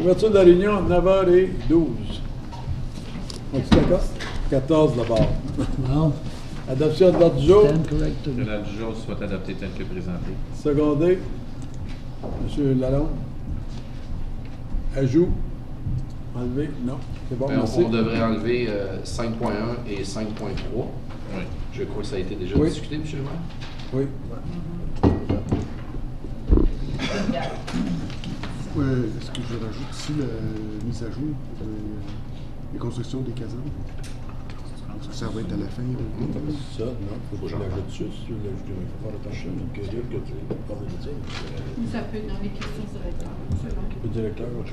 Ouverture de la réunion, 9h12. Es-tu d'accord? 14 d'abord. Non. Adoption de l'ordre du jour. Que l'ordre du jour soit adopté tel que présenté. Secondé. M. Lalonde. Ajout. Enlevé. Non. C'est bon, merci. On devrait enlever 5.1 et 5.3. Oui. Je crois que ça a été déjà discuté, M. le maire. Oui. Est-ce que je rajoute ici la mise à jour pour les constructions des casernes? Est-ce que ça va être à la fin? Ça, non, il faut que je l'ajoute dessus. Si tu veux l'ajouter, il faut faire attention. Donc, que tu parles de dire. Ça peut être dans les questions directeur. Le directeur, OK.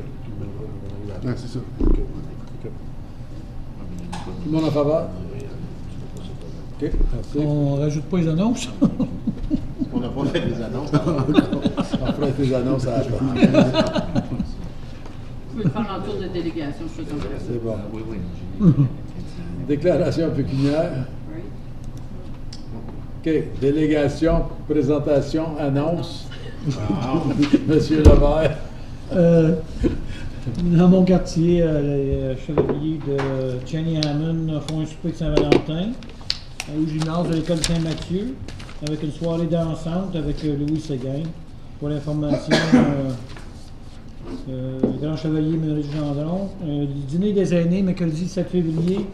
Ah, c'est ça. OK. Tout le monde en faveur? OK, merci. On rajoute pas les annonces. On n'a pas fait des annonces. On fera des annonces à la fin. Vous pouvez le faire en tour de délégation, je suis intéressée. C'est bon. Oui. Déclaration pécuniaire. Oui. OK. Délégation, présentation, annonce. Monsieur Levert. Dans mon quartier, les chevaliers de Cheney Hammond font un souper de Saint-Valentin au gymnase de l'école Saint-Mathieu avec une soirée dansante avec Louis Séguin. Pour l'information, Grand Chevalier Maurice Gendron. Le dîner des aînés, mercredi 7 février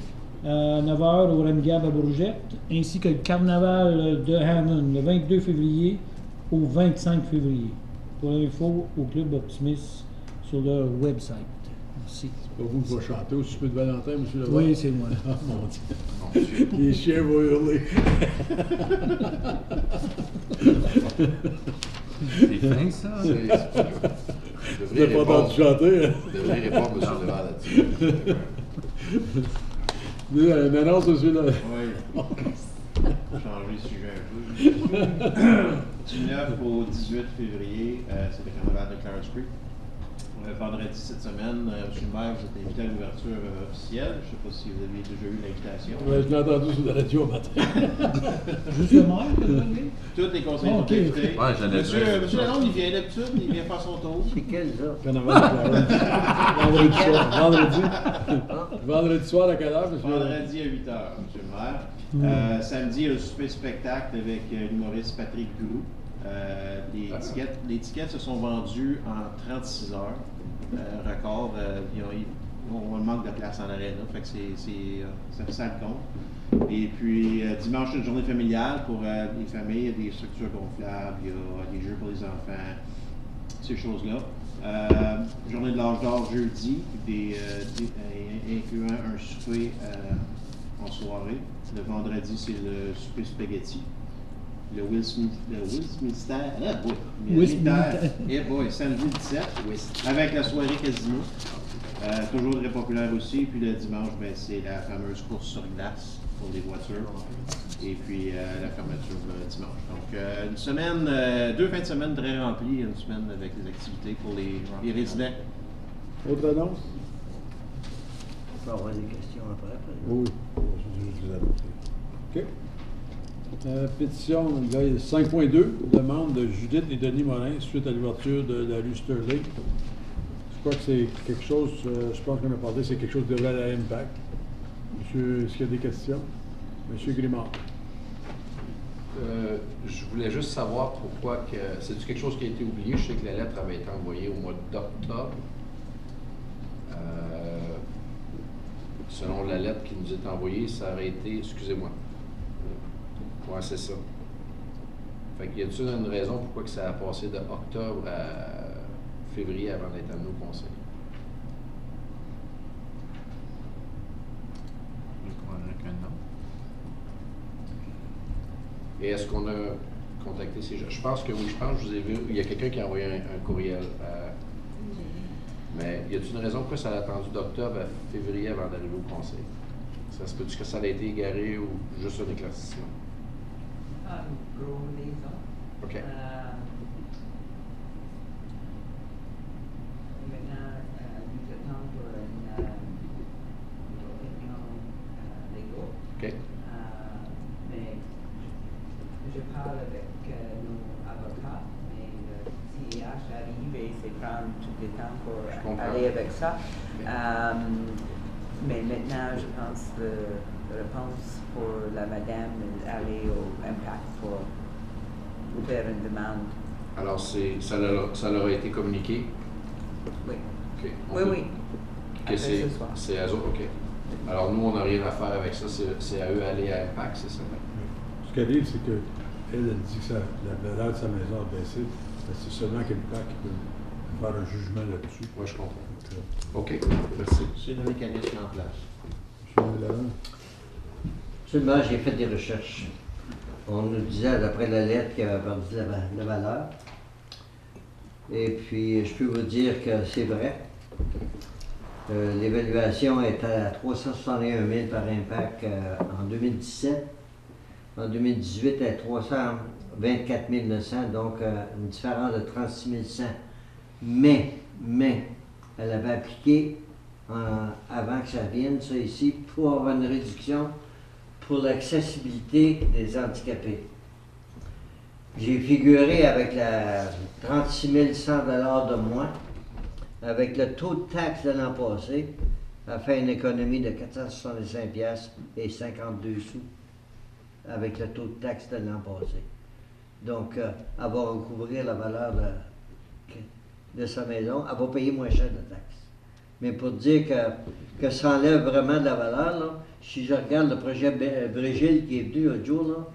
à 9h au Remgab à Bourgette, ainsi que le carnaval de Hammond le 22 février au 25 février. Pour l'info, au Club Optimiste sur leur website. Merci. C'est pas vous qui va chanter au souper de Valentin, M. Levert? Oui, c'est moi. Oh mon Dieu. Les chiens vont hurler. C'est fin, ça? Vous n'avez pas entendu chanter, hein? Vous devriez répondre, M. Levert, là-dessus. Une annonce, M. Levert. Oui. Changer de sujet un peu. Du 9 au 18 février, c'est le carnaval de Clarence Creek. Vendredi cette semaine, M. le maire, vous êtes invité à l'ouverture officielle. Je ne sais pas si vous avez déjà eu l'invitation. Oui, je l'ai entendu sur la radio au matin. Juste le maire, oui. Tous les conseils sont Ok. invités. Ouais, j'allais Monsieur Lalonde, il vient d'habitude, il vient faire son tour. C'est quel, ça? Carnaval de Clarence. Vendredi soir. Vendredi soir à quelle heure, M. Vendredi à 8h, M. le maire. Samedi, il y a le souper spectacle avec l'humoriste Patrick Goulou. Les tickets se sont vendus en 36 heures. Record. On manque de place en aréna, fait que ça le compte. Et puis, dimanche, une journée familiale pour les familles. Il y a des structures gonflables, il y a des jeux pour les enfants, ces choses-là. Journée de l'âge d'or jeudi, incluant un souper en soirée. Le vendredi, c'est le souper spaghetti. Le Will Smith samedi 17, avec la soirée casino. Toujours très populaire aussi. Puis le dimanche, c'est la fameuse course sur glace pour les voitures. Et puis la fermeture le dimanche. Donc, une semaine, 2 fins de semaine très remplies, une semaine avec des activités pour les résidents. Autre annonce? On peut avoir des questions après. Oui. OK. Pétition, là, 5.2, demande de Judith et Denis Morin suite à l'ouverture de la rue Sterling. Je crois que c'est quelque chose, je pense qu'on a parlé, c'est quelque chose de vrai à l'impact. Monsieur, est-ce qu'il y a des questions? Monsieur Grimard. Je voulais juste savoir pourquoi que. C'est quelque chose qui a été oublié. Je sais que la lettre avait été envoyée au mois d'octobre. Selon la lettre qui nous est envoyée, ça aurait été. Excusez-moi. Ouais, c'est ça. Fait qu'il y a-t-il une raison pourquoi que ça a passé de octobre à février avant d'être amené au Conseil? Et est-ce qu'on a contacté ces gens? Je pense que oui, je vous ai vu. Il y a quelqu'un qui a envoyé un courriel. Mais y a-t-il une raison pourquoi ça a attendu d'octobre à février avant d'arriver au Conseil? Ça se peut-tu que ça a été égaré ou juste un éclaircissement? Gros liaison. OK. Maintenant, nous attendons pour une opinion légale. OK. Mais je parle avec nos avocats, mais le CIH arrive et c'est prendre tout le temps pour aller ça. Mais maintenant, je pense que la réponse pour la madame est aller au impact pour faire une demande. Alors, ça leur a été communiqué? Oui. OK. Oui, oui. Que Après ce soir. c'est à eux, OK. Alors, nous, on n'a rien à faire avec ça. C'est à eux d'aller à Impact, c'est ça? Ce qui arrive, c'est qu'elle elle dit que la valeur de sa maison a baissé. C'est seulement qu'Impact qui peut faire un jugement là-dessus. Oui, je comprends. OK, merci. C'est le mécanisme en place. Monsieur Laurent. Seulement, j'ai fait des recherches. On nous disait, d'après la lettre, qu'il avait perdu la valeur. Et puis, je peux vous dire que c'est vrai. L'évaluation était à 361 000 par impact en 2017. En 2018, elle est 324 900, donc une différence de 36 100. Mais, elle avait appliqué avant que ça vienne, ça ici, pour avoir une réduction pour l'accessibilité des handicapés. J'ai figuré avec la 36 100 $ de moins, avec le taux de taxe de l'an passé, a fait une économie de 465 piastres et 52 sous avec le taux de taxe de l'an passé. Donc, elle va recouvrir la valeur de sa maison, elle va payer moins cher de taxes. Mais pour dire que ça enlève vraiment de la valeur, là, si je regarde le projet Brigitte qui est venu l'autre jour, là,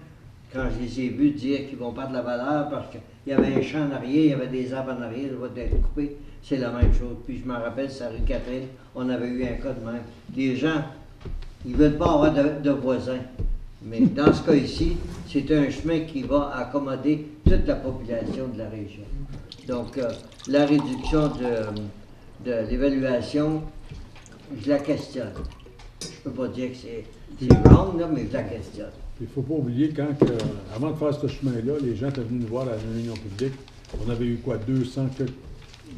quand je les ai vus dire qu'ils vont perdre de la valeur parce qu'il y avait un champ en arrière, il y avait des arbres en arrière, ça va être coupé, c'est la même chose. Puis je me rappelle, c'est à rue Catherine, on avait eu un cas de même. Les gens, ils ne veulent pas avoir de voisins. Mais dans ce cas ici, c'est un chemin qui va accommoder toute la population de la région. Donc, la réduction de l'évaluation, je la questionne. Je ne peux pas dire que c'est wrong, là, mais je la questionne. Il ne faut pas oublier, avant de faire ce chemin-là, les gens étaient venus nous voir à la réunion publique. On avait eu 200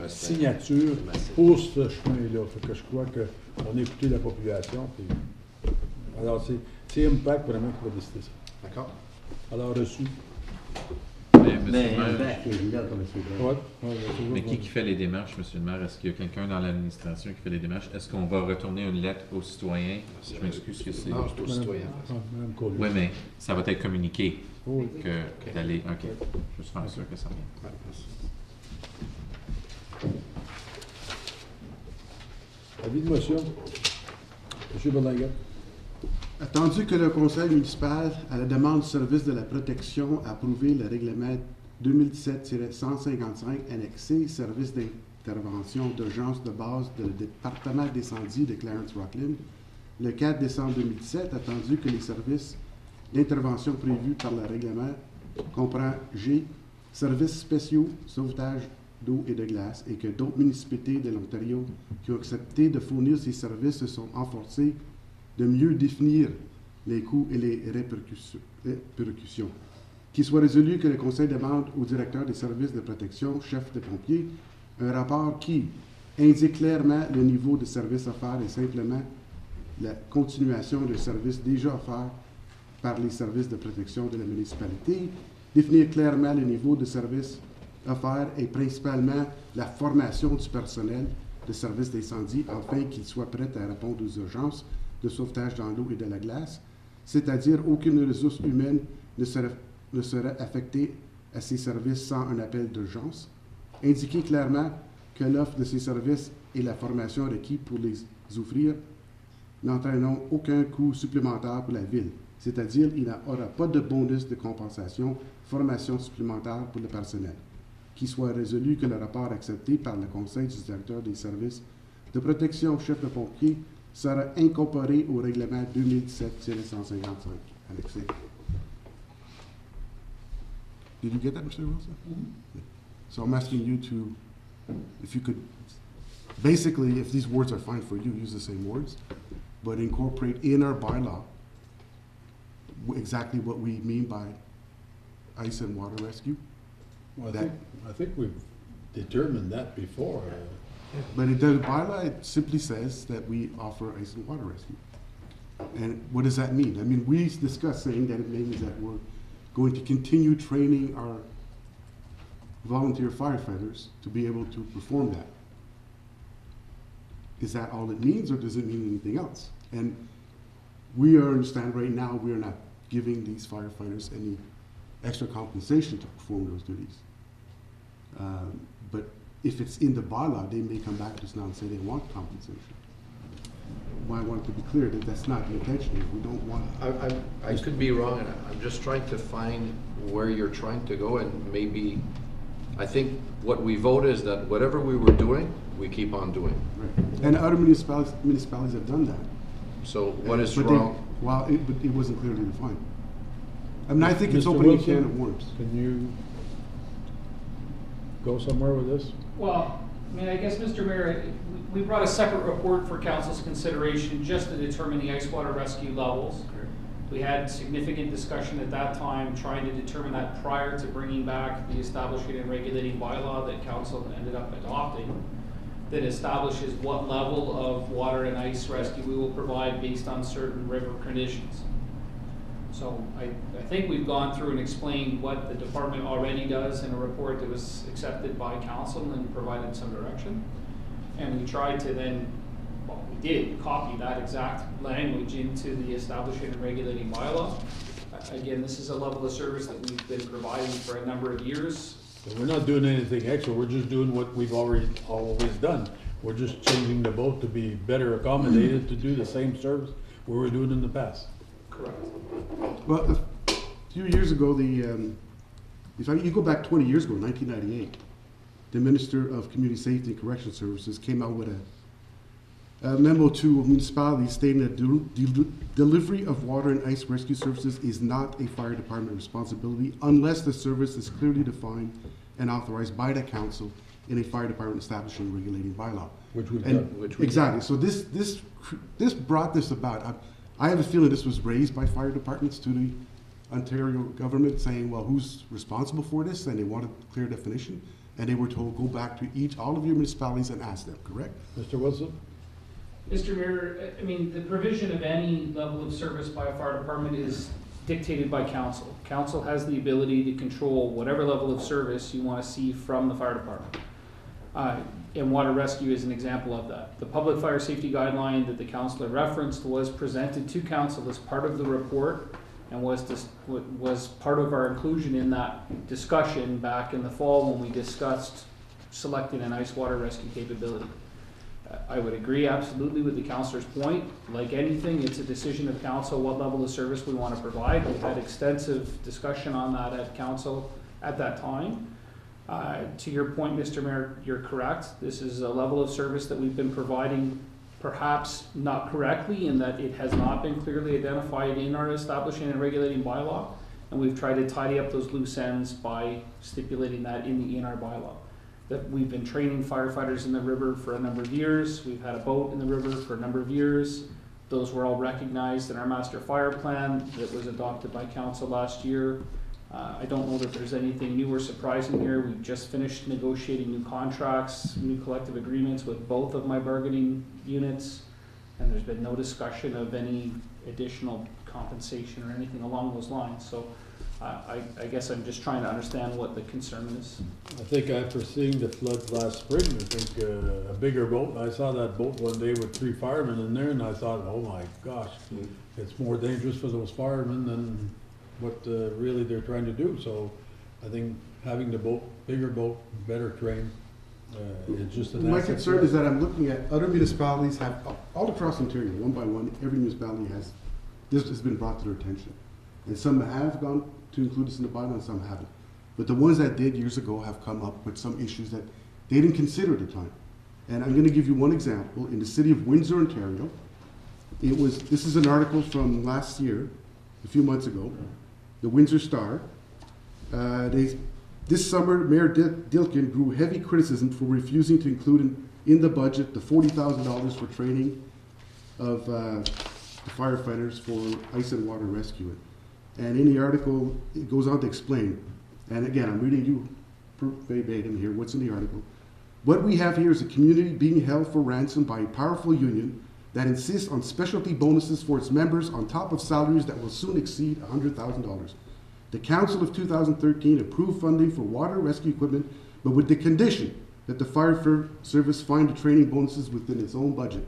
signatures pour ce chemin-là. Fait que je crois qu'on a écouté la population. Puis, alors, c'est Impact vraiment qui va décider ça. D'accord. Alors, reçu. Mais Impact est là comme c'est Ouais, Mais qui fait les démarches, M. le maire? Est-ce qu'il y a quelqu'un dans l'administration qui fait les démarches? Est-ce qu'on va retourner une lettre aux citoyens? Je m'excuse que c'est... Non, c'est aux citoyens. Madame Collier. Oui, mais ça va être communiqué Oui. que d'aller... OK. Je suis sûr que ça vient. Ouais, merci. Avis de motion. M. Berlinguet. Attendu que le Conseil municipal, à la demande du service de la protection, a approuvé le règlement 2017-155 annexé service d'intervention d'urgence de base du département d'incendie de Clarence-Rocklin, le 4 décembre 2017, attendu que les services d'intervention prévus par le règlement comprend G, services spéciaux, sauvetage d'eau et de glace, et que d'autres municipalités de l'Ontario qui ont accepté de fournir ces services se sont efforcées de mieux définir les coûts et les répercussions. Qu'il soit résolu que le Conseil demande au directeur des services de protection, chef de pompiers, un rapport qui indique clairement le niveau de service offert et simplement la continuation de services déjà offerts par les services de protection de la municipalité, définir clairement le niveau de service offert et principalement la formation du personnel de services d'incendie afin qu'il soit prêt à répondre aux urgences de sauvetage dans l'eau et de la glace, c'est-à-dire aucune ressource humaine ne serait affectée à ces services sans un appel d'urgence. Indiquer clairement que l'offre de ces services et la formation requise pour les offrir n'entraîneront aucun coût supplémentaire pour la ville, c'est-à-dire il n'y aura pas de bonus de compensation, formation supplémentaire pour le personnel. Qu'il soit résolu que le rapport accepté par le Conseil du directeur des services de protection chef de pompiers sera incorporé au règlement 2017-155 annexé. Did you get that, Mr. Wilson? Yeah. So I'm asking you to, if you could, basically, if these words are fine for you, use the same words, but incorporate in our bylaw exactly what we mean by ice and water rescue. Well, I think we've determined that before. But in the bylaw, it simply says that we offer ice and water rescue. And what does that mean? I mean, we discussed saying that it means that we're going to continue training our volunteer firefighters to be able to perform that. is that all it means, or does it mean anything else? And we understand right now we are not giving these firefighters any extra compensation to perform those duties. But if it's in the bylaw, they may come back just now and say they want compensation. Well, I want it to be clear that that's not the intention. We don't want. I could be wrong, and I'm just trying to find where you're trying to go, and maybe, I think what we vote is that whatever we were doing, we keep on doing. Right. And other municipalities have done that. So what is But wrong? But it wasn't clearly defined. I mean, I think it's Mr. opening a Wilson, can of worms. Can you go somewhere with this? Well, I mean, I guess, Mr. Mayor, we brought a separate report for council's consideration just to determine the ice water rescue levels. We had significant discussion at that time trying to determine that prior to bringing back the establishing and regulating bylaw that council ended up adopting, that establishes what level of water and ice rescue we will provide based on certain river conditions. So I think we've gone through and explained what the department already does in a report that was accepted by council and provided some direction. And we tried to then, well, we did copy that exact language into the establishing and regulating bylaw. Again, this is a level of service that we've been providing for a number of years. So we're not doing anything extra, we're just doing what we've always done. We're just changing the boat to be better accommodated to do the same service we were doing in the past. Correct. Well, a few years ago, you go back 20 years ago, 1998, the Minister of Community Safety and Correctional Services came out with a memo to municipalities stating that delivery of water and ice rescue services is not a fire department responsibility unless the service is clearly defined and authorized by the council in a fire department establishing and regulating bylaw. Which we've And done. exactly. So this brought this about. I have a feeling this was raised by fire departments to the Ontario government, saying, well, who's responsible for this? And they wanted a clear definition. And they were told, go back to all of your municipalities and ask them, correct? Mr. Wilson? Mr. Mayor, I mean, the provision of any level of service by a fire department is dictated by council. Council has the ability to control whatever level of service you want to see from the fire department. And water rescue is an example of that. The public fire safety guideline that the councilor referenced was presented to council as part of the report and was part of our inclusion in that discussion back in the fall when we discussed selecting an ice water rescue capability. I would agree absolutely with the councilor's point. Like anything, it's a decision of council what level of service we want to provide. We've had extensive discussion on that at council at that time. To your point, Mr. Mayor, you're correct. This is a level of service that we've been providing, perhaps not correctly, in that it has not been clearly identified in our establishing and regulating bylaw, and we've tried to tidy up those loose ends by stipulating that in the ENR bylaw. That we've been training firefighters in the river for a number of years. We've had a boat in the river for a number of years. Those were all recognized in our master fire plan that was adopted by council last year. I don't know that there's anything new or surprising here. We've just finished negotiating new contracts, new collective agreements with both of my bargaining units, and there's been no discussion of any additional compensation or anything along those lines. So I guess I'm just trying to understand what the concern is. I think after seeing the floods last spring, I think a bigger boat, I saw that boat one day with 3 firemen in there, and I thought, oh my gosh, it's more dangerous for those firemen than what really they're trying to do. So I think having the boat, bigger boat, better trained, it's just an My asset. concern is that I'm looking at other municipalities have, all across Ontario, one by one, every municipality this has been brought to their attention. And some have gone to include this in the bylaw and some haven't. But the ones that did years ago have come up with some issues that they didn't consider at the time. And I'm going to give you one example. In the city of Windsor, Ontario, this is an article from last year, a few months ago, the Windsor Star. This summer, Mayor Dilkin drew heavy criticism for refusing to include in the budget the $40,000 for training of the firefighters for ice and water rescue. And in the article, it goes on to explain, and again, I'm reading you verbatim here, what's in the article. What we have here is a community being held for ransom by a powerful union that insists on specialty bonuses for its members on top of salaries that will soon exceed $100,000. The Council of 2013 approved funding for water rescue equipment, but with the condition that the fire service find the training bonuses within its own budget.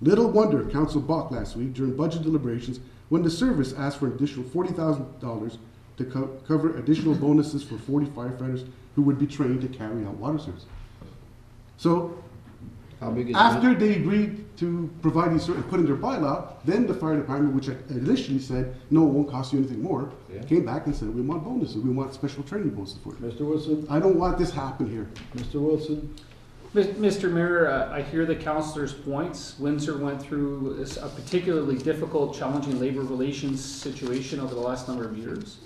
Little wonder Council balked last week during budget deliberations when the service asked for an additional $40,000 to cover additional bonuses for 40 firefighters who would be trained to carry out water service. So, How big is after they agreed to provide these and put in their bylaw, then the fire department, which initially said, no, it won't cost you anything more, came back and said, we want bonuses, we want special training bonuses for it. Mr. Wilson? I don't want this happen here. Mr. Wilson? Mr. Mayor, I hear the councillor's points. Windsor went through a particularly difficult, challenging labor relations situation over the last number of years.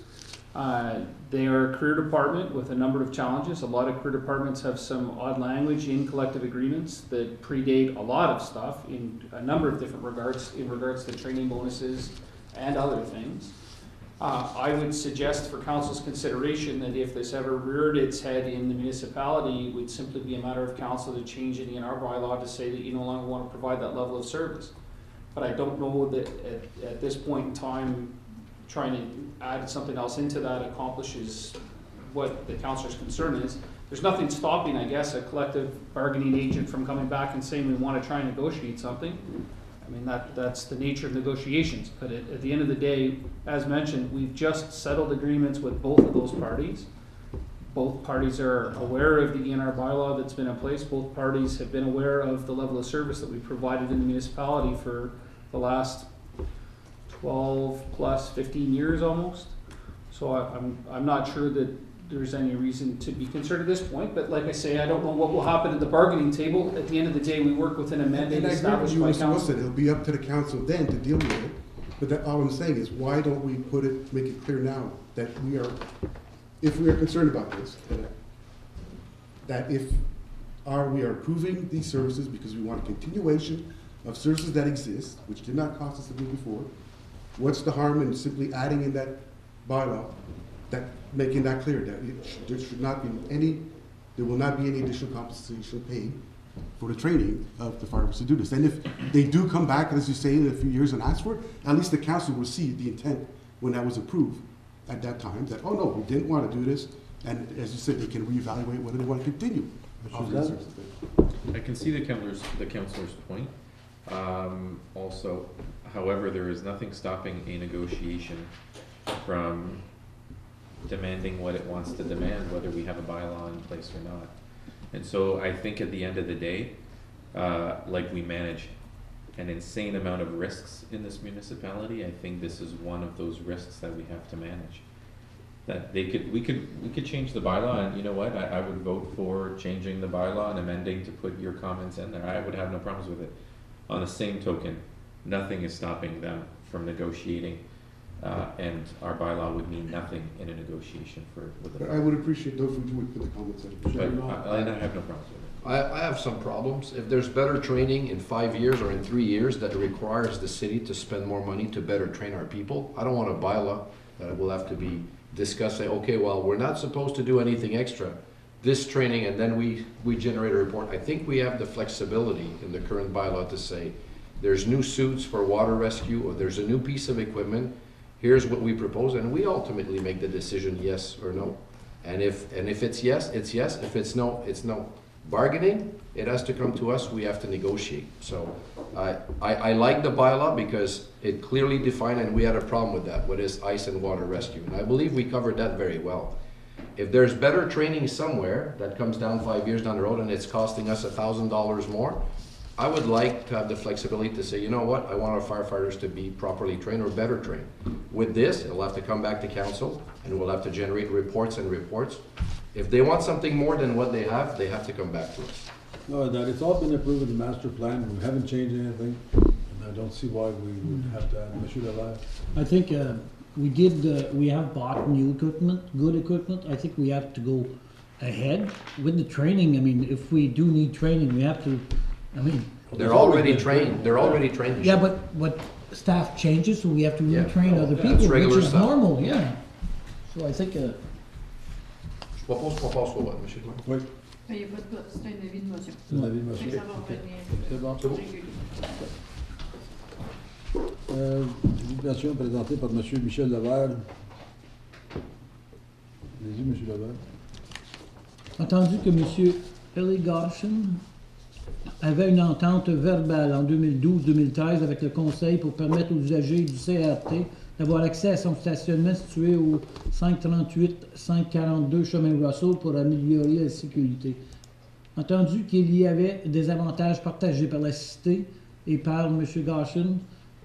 They are a career department with a number of challenges. A lot of career departments have some odd language in collective agreements that predate a lot of stuff in a number of different regards, in regards to training bonuses and other things. I would suggest for council's consideration that if this ever reared its head in the municipality, it would simply be a matter of council to change it in our bylaw to say that you no longer want to provide that level of service. But I don't know that at this point in time, trying to add something else into that accomplishes what the councillor's concern is. There's nothing stopping, I guess, a collective bargaining agent from coming back and saying we want to try and negotiate something. I mean, that's the nature of negotiations. But at the end of the day, as mentioned, we've just settled agreements with both of those parties. Both parties are aware of the ENR bylaw that's been in place. Both parties have been aware of the level of service that we provided in the municipality for the last 12 plus 15 years almost. So I'm not sure that there's any reason to be concerned at this point, but like I say, I don't know what will happen at the bargaining table. At the end of the day, we work within a mandate established by council. It'll be up to the council then to deal with it. But all I'm saying is, why don't we make it clear now that if we are concerned about this, that we are approving these services because we want a continuation of services that exist, which did not cost us to do before. What's the harm in simply adding in that bylaw, making that clear that there will not be any additional compensation paid for the training of the firefighters to do this. And if they do come back, as you say, in a few years and ask for it, at least the council will see the intent when that was approved at that time, that, oh no, we didn't want to do this, and as you said, they can reevaluate whether they want to continue. I can see the councillor's point. Also, however, there is nothing stopping a negotiation from demanding what it wants to demand, whether we have a bylaw in place or not. And so I think at the end of the day, like we manage an insane amount of risks in this municipality, I think this is one of those risks that we have to manage. That we could change the bylaw, and you know what, I would vote for changing the bylaw and amending to put your comments in there. I would have no problems with it. On the same token, nothing is stopping them from negotiating, and our bylaw would mean nothing in a negotiation with But I would appreciate those who would put the comments in. But I have no problems with it. I have some problems. If there's better training in 5 years or in 3 years that requires the city to spend more money to better train our people, I don't want a bylaw that will have to be discussed, say, okay, well, we're not supposed to do anything extra. This training, and then we generate a report. I think we have the flexibility in the current bylaw to say, there's new suits for water rescue, or there's a new piece of equipment, here's what we propose, and we ultimately make the decision yes or no. And if it's yes, it's yes. If it's no, it's no. Bargaining, it has to come to us, we have to negotiate. So I like the bylaw because it clearly defined, and we had a problem with that, what is ice and water rescue. And I believe we covered that very well. If there's better training somewhere that comes down 5 years down the road and it's costing us $1,000 more, I would like to have the flexibility to say, you know what, I want our firefighters to be properly trained or better trained. With this, it'll have to come back to council, and we'll have to generate reports and reports. If they want something more than what they have to come back to us. No, that it's all been approved in the master plan. We haven't changed anything, and I don't see why we would have to add Monsieur Lavelle. I think we have bought new equipment, good equipment. I think we have to go ahead with the training. I mean, if we do need training, we have to, They're already trained. They're already trained. Yeah, but staff changes, so we have to retrain other people, regular which is stuff. normal, yeah. So I think... Je propose qu'on passe au vote, monsieur le maire. Oui. Il n'y a pas de vote, c'est un avis de motion. C'est un avis de motion. Ça va revenir. C'est bon. Régulier. Publication présentée par Monsieur Michel Lavelle. Allez-y, Monsieur Lavelle. Entendu que M. Ellie Goshen avait une entente verbale en 2012-2013 avec le Conseil pour permettre aux usagers du CRT d'avoir accès à son stationnement situé au 538-542 chemin Russell pour améliorer la sécurité. Entendu qu'il y avait des avantages partagés par la cité et par M. Goshen,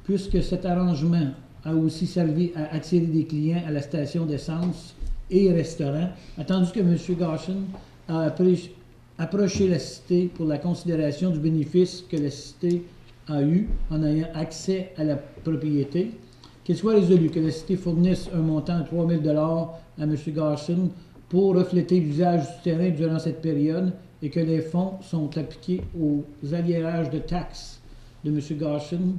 puisque cet arrangement a aussi servi à attirer des clients à la station d'essence et restaurant, attendu que M. Goshen a approché la cité pour la considération du bénéfice que la cité a eu en ayant accès à la propriété, qu'il soit résolu que la cité fournisse un montant de 3 000 $ à M. Goshen pour refléter l'usage du terrain durant cette période et que les fonds sont appliqués aux arriérages de taxes de M. Goshen,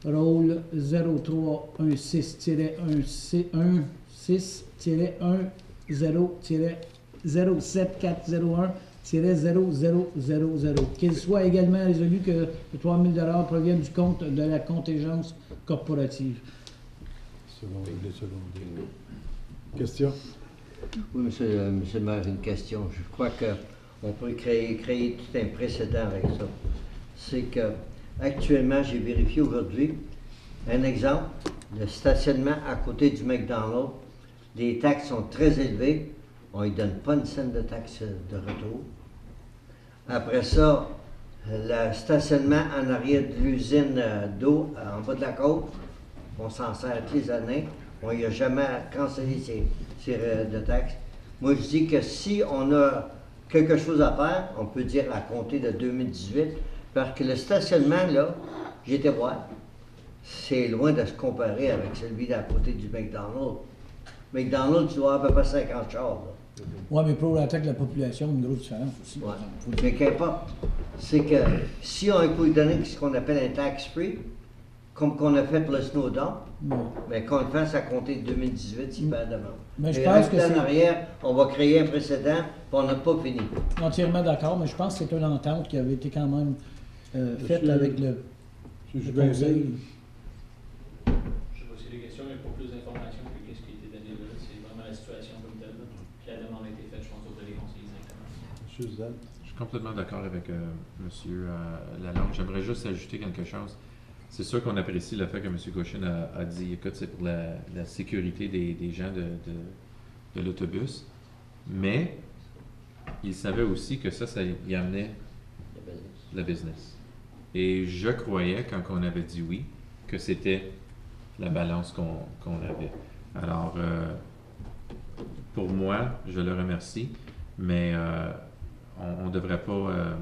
rôle 0316-10-07401-00000, qu'il soit également résolu que les 3 000 $ proviennent du compte de la contingence corporative. Question? Oui, monsieur le maire, une question. Je crois qu'on peut créer tout un précédent avec ça. C'est que, actuellement, j'ai vérifié aujourd'hui, un exemple, le stationnement à côté du McDonald's, les taxes sont très élevées. On ne lui donne pas une scène de taxes de retour. Après ça, le stationnement en arrière de l'usine d'eau en bas de la côte, on s'en sert toutes les années. On n'y a jamais cancellé ces de taxes. Moi, je dis que si on a quelque chose à faire, on peut dire à compter de 2018, parce que le stationnement, là, j'étais voir, c'est loin de se comparer avec celui d'à côté du McDonald's. McDonald's, tu dois avoir à peu près 50 chars, là. Oui, mais pour l'attaque de la population, une grosse différence aussi. Ouais. Mais qu'importe, c'est que si on peut donner ce qu'on appelle un tax-free, comme qu'on a fait pour le Snowdown, mais qu'on le fasse à compter de 2018, s'il perd de demande. Mais je Et pense que en c'est arrière, on va créer un précédent, puis on n'a pas fini. entièrement d'accord, mais je pense que c'est une entente qui avait été quand même faite avec le Conseil. Je sais pas si les questions, mais pour plus d'informations que ce qui a été donné là, c'est vraiment la situation comme telle. Là. Puis la demande a été faite, je pense, auprès des conseillers directement. Monsieur Zed? Je suis complètement d'accord avec Monsieur Lalonde. J'aimerais juste ajouter quelque chose. C'est sûr qu'on apprécie le fait que M. Goshen a dit, écoute, c'est pour la sécurité des gens de l'autobus, mais il savait aussi que ça y amenait le business. Et je croyais, quand on avait dit oui, que c'était la balance qu'on avait. Alors, pour moi, je le remercie, mais on ne devrait pas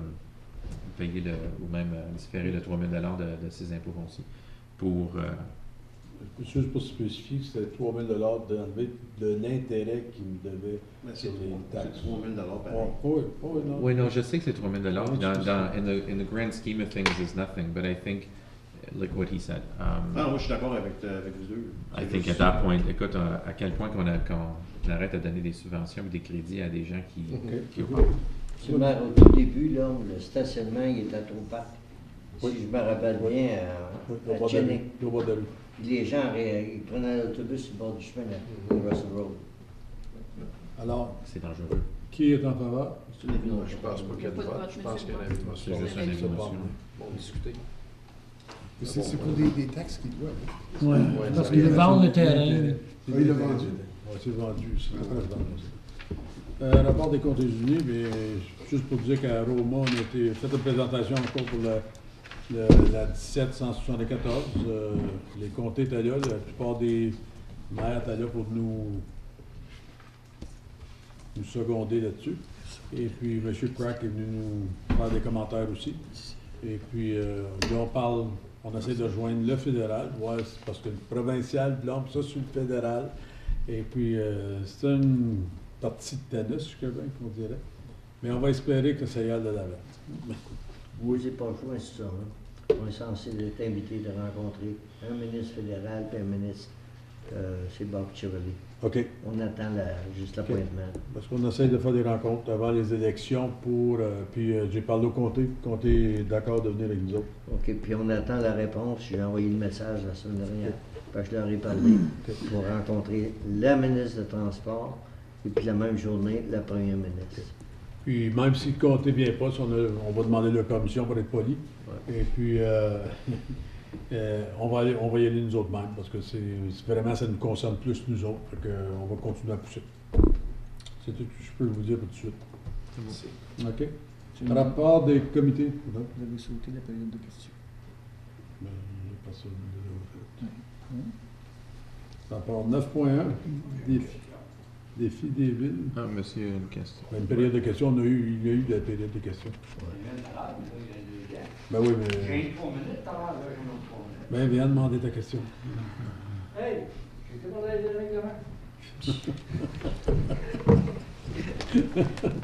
payer ou même différer le 3 000 $ de ses impôts fonciers pour... Juste pour spécifier, c'était 3 000 $ d'enlever de l'intérêt qui me devait sur les taxes. 3 000 $ par an. Oui, non, je sais que c'est 3 000 $. In the grand scheme of things, it's nothing, but I think, like what he said... moi, je suis d'accord avec vous deux. I think at that point, écoute, à quel point qu'on arrête de donner des subventions ou des crédits à des gens qui occupent. Monsieur le maire, au tout début, là, le stationnement, il était trop parc. Si je me rappelle bien, à Cheney. Les gens, ils prenaient l'autobus sur le bord du chemin, de Russell Road. Alors, c'est dangereux. Qui est en faveur? Non, je pense pas qu'il y a de vote. Je pense qu'il y a un avis de motion. C'est juste un avis de motion. Bon, discuter. C'est pour des taxes qu'ils doivent. Oui, parce qu'ils vendent le terrain. Il l'a vendu. Oui, c'est vendu. Rapport des comptes unis, mais juste pour dire qu'à Roma, on a fait une présentation encore pour la 1774. Les comtés étaient là, la plupart des maires étaient là pour nous seconder là-dessus. Et puis M. Crack est venu nous faire des commentaires aussi. Et puis là, on essaie de joindre le fédéral, ouais, parce que le provincial blâme ça sur le fédéral. Et puis c'est une partie de tennis, je crois bien qu'on dirait. Mais on va espérer que ça y aille de l'avant. Oui, c'est pas le choix, c'est ça. Hein? On est censé être invité de rencontrer un ministre fédéral et un ministre chez Bob Chevalier. OK. On attend juste l'appointement. Parce qu'on essaie de faire des rencontres avant les élections pour... puis j'ai parlé au comté, le comté est d'accord de venir avec nous autres. OK, puis on attend la réponse. J'ai envoyé le message la semaine dernière, parce que je leur ai parlé pour rencontrer la ministre de Transport et puis la même journée, la première ministre. Puis même si le comté ne vient pas, si on va demander leur permission pour être poli. Ouais. Et puis, on va y aller nous autres mêmes, parce que c'est vraiment, ça nous concerne plus nous autres. Fait on va continuer à pousser. C'est tout ce que je peux vous dire tout de suite. C'est bon. OK. Rapport des comités. Vous avez sauté la période de questions. Ben, j'ai pas ça de Rapport 9.1, défi des villes. Ah, monsieur, une question. Ben, une période de questions, il y a eu de la période de questions. Ben oui, mais. J'ai 3 minutes, t'as l'air, j'ai une autre 3 minutes. Ben, viens demander ta question. Hey, j'étais pour les règlements.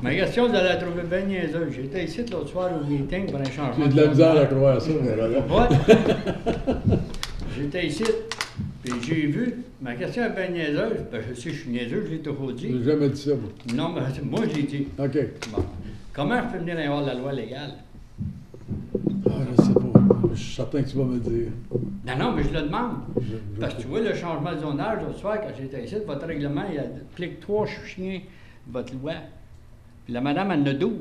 Ma question, vous allez la trouver bien niaiseuse. J'étais ici l'autre soir au meeting pour un changement. J'ai de la misère à croire ça, mais là. Ouais. J'étais ici, puis j'ai vu, ma question est bien niaiseuse. Ben, je sais, je suis niaiseux, je l'ai toujours Je dit. n'ai jamais dit ça, moi. Non, mais moi, je l'ai dit. OK. Bon. Comment je peux venir avoir la loi légale? Ah, je sais pas. Je suis certain que tu vas me dire. Non, mais je le demande. Je Parce que tu vois, le changement de zonage, l'autre soir, quand j'étais ici, votre règlement, il applique 3 chiens, votre loi. Puis la madame, elle en a 12.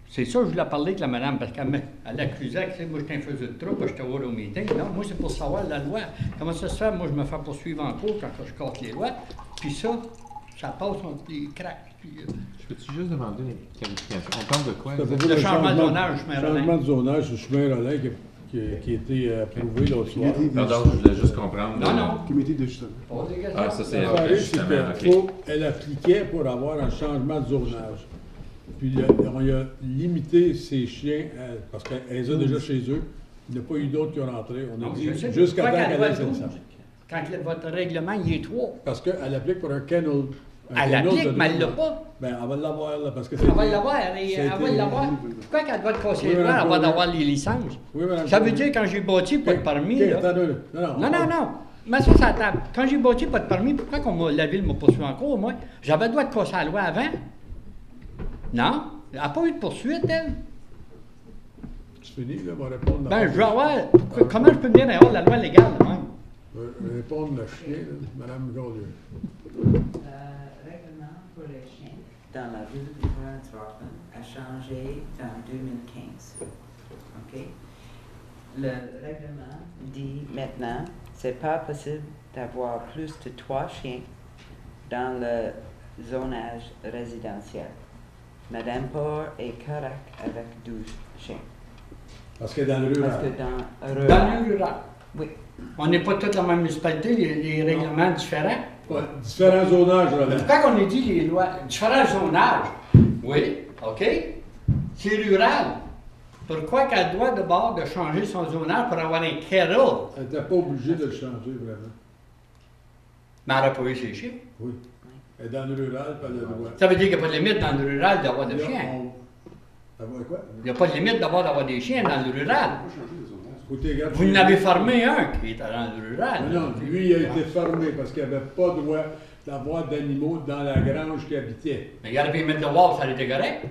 C'est ça que je voulais parler avec la madame, parce qu'elle accusait que moi, j'étais un faiseur de trouble, j'étais au meeting. Non, moi, c'est pour savoir la loi. Comment ça se fait? Moi, je me fais poursuivre en cours quand je casse les lois. Puis ça passe entre les cracks. Puis, Je peux-tu juste demander une clarification? On parle de quoi? C'est à exactement? propos Le du changement de zonage, chemin Rolin. changement de zonage sur chemin Rolin qui a été approuvé l'autre soir. Pardon, je voulais juste comprendre. Non. Comité d'ajustement. Pose des questions. Ah, ça, c'est L'affaire, c'est justement, que elle appliquait pour avoir un changement de zonage. Puis on a limité ces chiens parce qu'elle les a déjà chez eux. Il n'y a pas eu d'autres qui ont rentré. On a Non, dit je sais, jusqu'à pourquoi temps qu'elle qu'elle ait doit sa licence. Quand votre règlement, il est 3. Parce qu'elle applique pour un kennel. Elle l'applique, mais elle ne l'a pas. Ben, elle va l'avoir, là, parce que Elle va l'avoir, elle va l'avoir. Pourquoi qu'elle doit te casser les doigts avant d'avoir les licences? Oui, madame. Ça veut dire quand j'ai bâti, pas de permis, là. Non. Mais ça, c'est à table. Quand j'ai bâti, pas de permis, pourquoi la ville m'a poursuivi en cours, moi? J'avais le droit de casser la loi avant. Non? Elle n'a pas eu de poursuite, elle. C'est fini, là, on va répondre. Ben, je veux avoir... Comment je peux venir avoir la loi légale, là, même? Répondre le chien, là, madame Gaudieu. Le règlement pour les chiens dans la ville de Clarence-Rockland a changé en 2015. OK? Le règlement dit maintenant, c'est pas possible d'avoir plus de 3 chiens dans le zonage résidentiel. Madame Port est correcte avec 12 chiens. Parce que dans le rural. Parce que dans rural. Dans le rural. Oui. On n'est pas toutes la même municipalité, les règlements différents. Ouais, différents zonages, là. Pourquoi qu'on a dit les lois? Différents zonages. Oui, OK. C'est rural. Pourquoi qu'elle doit d'abord de changer son zonage pour avoir un kennel? Elle n'était pas obligée de le changer, vraiment. Mais elle a pas eu ses chiens. Oui. Elle est dans le rural, pas le droit. Ça veut dire qu'il n'y a pas de limite dans le rural d'avoir des chiens. D'avoir quoi? Il n'y a pas de limite d'abord d'avoir des chiens dans le rural. Côté garde- Vous en avez formé un qui est dans le rural. Non, lui, il a été fermé parce qu'il n'avait pas droit d'avoir d'animaux dans la grange qu'il habitait. Mais il aurait pu y mettre le wall, ça aurait été correct.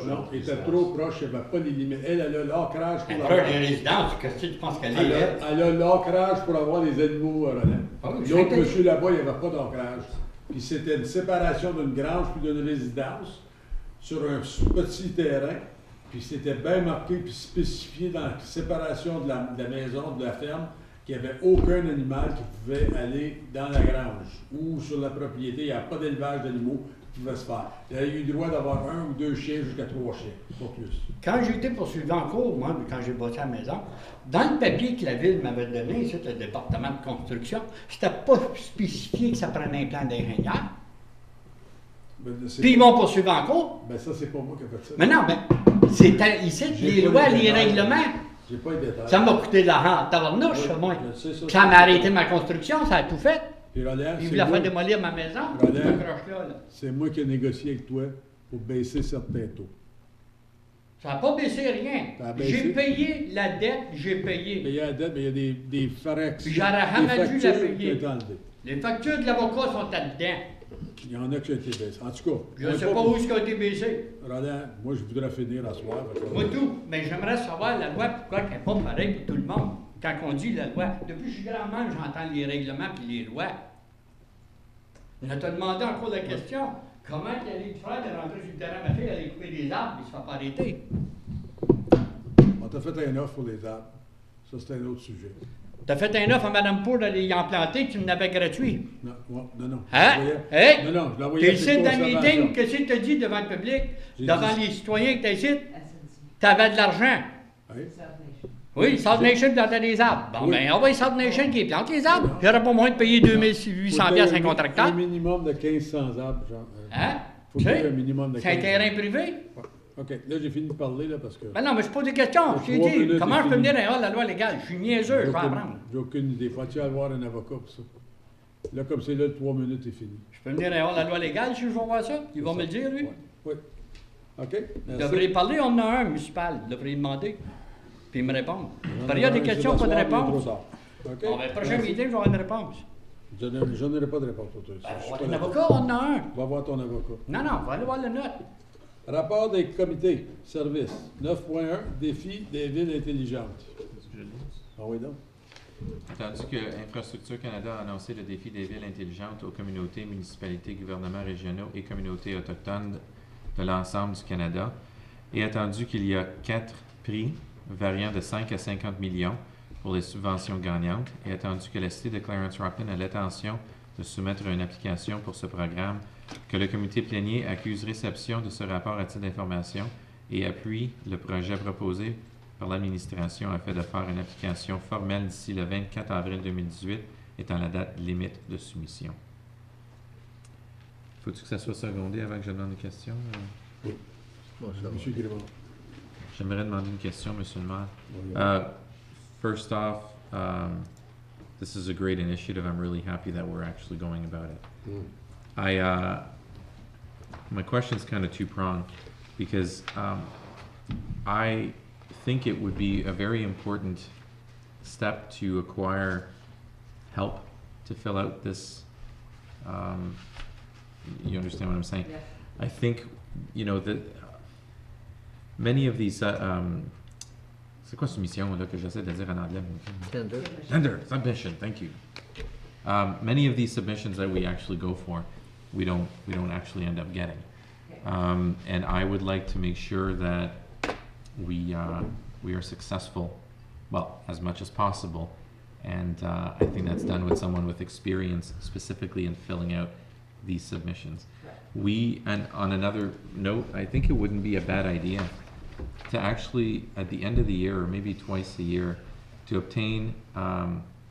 Non, il était trop proche, il n'y avait pas les limites. Elle a l'ancrage pour Mais avoir. proche des résidences, qu'est-ce que tu penses qu'elle est? Elle a l'ancrage pour avoir des animaux relais. Ah oui, L'autre c'était- monsieur là-bas, il n'y avait pas d'ancrage. Puis c'était une séparation d'une grange puis d'une résidence sur un petit terrain. Puis c'était bien marqué puis spécifié dans la séparation de la maison, de la ferme, qu'il n'y avait aucun animal qui pouvait aller dans la grange ou sur la propriété. Il n'y a pas d'élevage d'animaux qui pouvait se faire. Il a eu le droit d'avoir 1 ou 2 chiens jusqu'à 3 chiens, pas plus. Quand j'ai été poursuivi en cours, moi, quand j'ai bâti la maison, dans le papier que la ville m'avait donné, c'est le département de construction, c'était pas spécifié que ça prenait un plan d'ingénieur. Ben, Puis ils m'ont poursuivi en cours. Ben ça, c'est pas moi qui ai fait ça. Mais non, mais c'était ici, J'ai les pas lois, les les détails. règlements. J'ai pas les détails. Ça m'a coûté de l'argent en tabarnouche, Oui, moi. je sais ça. Ça m'a arrêté ma construction, ça a tout fait. Puis Roland, Ils c'est voulaient moi- faire démolir ma maison. Roland, Je m'accroche là. c'est moi qui ai négocié avec toi pour baisser certains taux. Ça n'a pas baissé rien. Ça a baissé. J'ai payé la dette, j'ai payé. Mais il y a la dette, mais il y a des frais. Puis j'aurais jamais dû la payer. Qui ont été enlevés. Les factures de l'avocat sont là-dedans. Il y en a qui ont été baissés. En tout cas, Je ne sais pas où est-ce qu'a été baissé. Roland, moi, je voudrais finir à soir. Moi tout. Mais j'aimerais savoir la loi, pourquoi elle n'est pas pareille pour tout le monde. Quand on dit la loi. Depuis que je suis grand-mère, j'entends les règlements et les lois. On a te demandé encore la question. Comment il allait faire de rentrer sur le terrain? Ma fille allait couper des arbres, il ne se fait pas arrêter. On t'a fait un offre pour les arbres. Ça, c'est un autre sujet. T'as fait un offre à Mme Pour d'aller y en planter, tu n'avais gratuit. Non, non. Hein? Je l'envoyais- Hey! Non, non, je l'envoyais à T'es cette ici dans le conservation. meeting, qu'est-ce que tu as dit devant le public, J'ai devant dit- les citoyens que t'es ici? SNC. T'avais de l'argent. Oui. South Nation. Oui, South Nation plantait des arbres. Bon, Oui. ben, on va y South Nation qui plante les arbres. J'aurais pas moyen de payer 2800$ à un Un contracteur. minimum de 1500 arbres, genre. Hein? Faut Tu qu'il y ait sais, un minimum de c'est un 1500. terrain privé. OK, là, j'ai fini de parler, là, parce que... Ben non, mais je pose des questions. Le Je t'ai 3 dit, minutes comment est je peux fini. venir à la loi légale? Je suis niaiseux, je vais apprendre. J'ai aucune idée. Faut-tu aller voir un avocat pour ça? Là, comme c'est là, le 3 minutes est fini. Je peux venir à la loi légale si je veux voir ça? Il va me le dire, lui. Ouais. Oui. OK, Il merci. devrait y parler, on en a un municipal. Il devrait y demander. Puis il me répondre. J'en Par il y a ai des un, questions, c'est pas de le soir, mais réponse. trop tard. OK? Bon, ben, prochain Merci. meeting, je vais avoir une réponse. Je n'aurai pas de réponse pour toi. Ben, Je suis on va pas un d'accord. avocat, on en a un. Va voir ton avocat. Non, non, on va aller voir le note. Rapport des comités, services. 9.1, défi des villes intelligentes. Ah oui, donc. Tandis que Infrastructure Canada a annoncé le défi des villes intelligentes aux communautés, municipalités, gouvernements régionaux et communautés autochtones de l'ensemble du Canada, et attendu qu'il y a 4 prix variant de 5 à 50 millions pour les subventions gagnantes, et attendu que la cité de Clarence-Rockland a l'intention de soumettre une application pour ce programme, que le comité plénier accuse réception de ce rapport à titre d'information et appuie le projet proposé par l'administration afin de faire une application formelle d'ici le 24 avril 2018, étant la date limite de soumission. Faut-il que ça soit secondé avant que je demande une question? Monsieur Grémont. J'aimerais demander une question, Monsieur le maire. Oui. First off, this is a great initiative. I'm really happy that we're actually going about it. My question is kind of two-pronged because I think it would be a very important step to acquire help to fill out this. You understand what I'm saying? Yes. I think, you know, that many of these. C'est quoi cette mission là que j'essaie de dire en anglais? Tender submission. Thank you. Many of these submissions that we actually go for, we don't actually end up getting. And I would like to make sure that we are successful, well, as much as possible. And I think that's done with someone with experience, specifically in filling out these submissions. And on another note, I think it wouldn't be a bad idea to actually, at the end of the year, or maybe twice a year, to obtain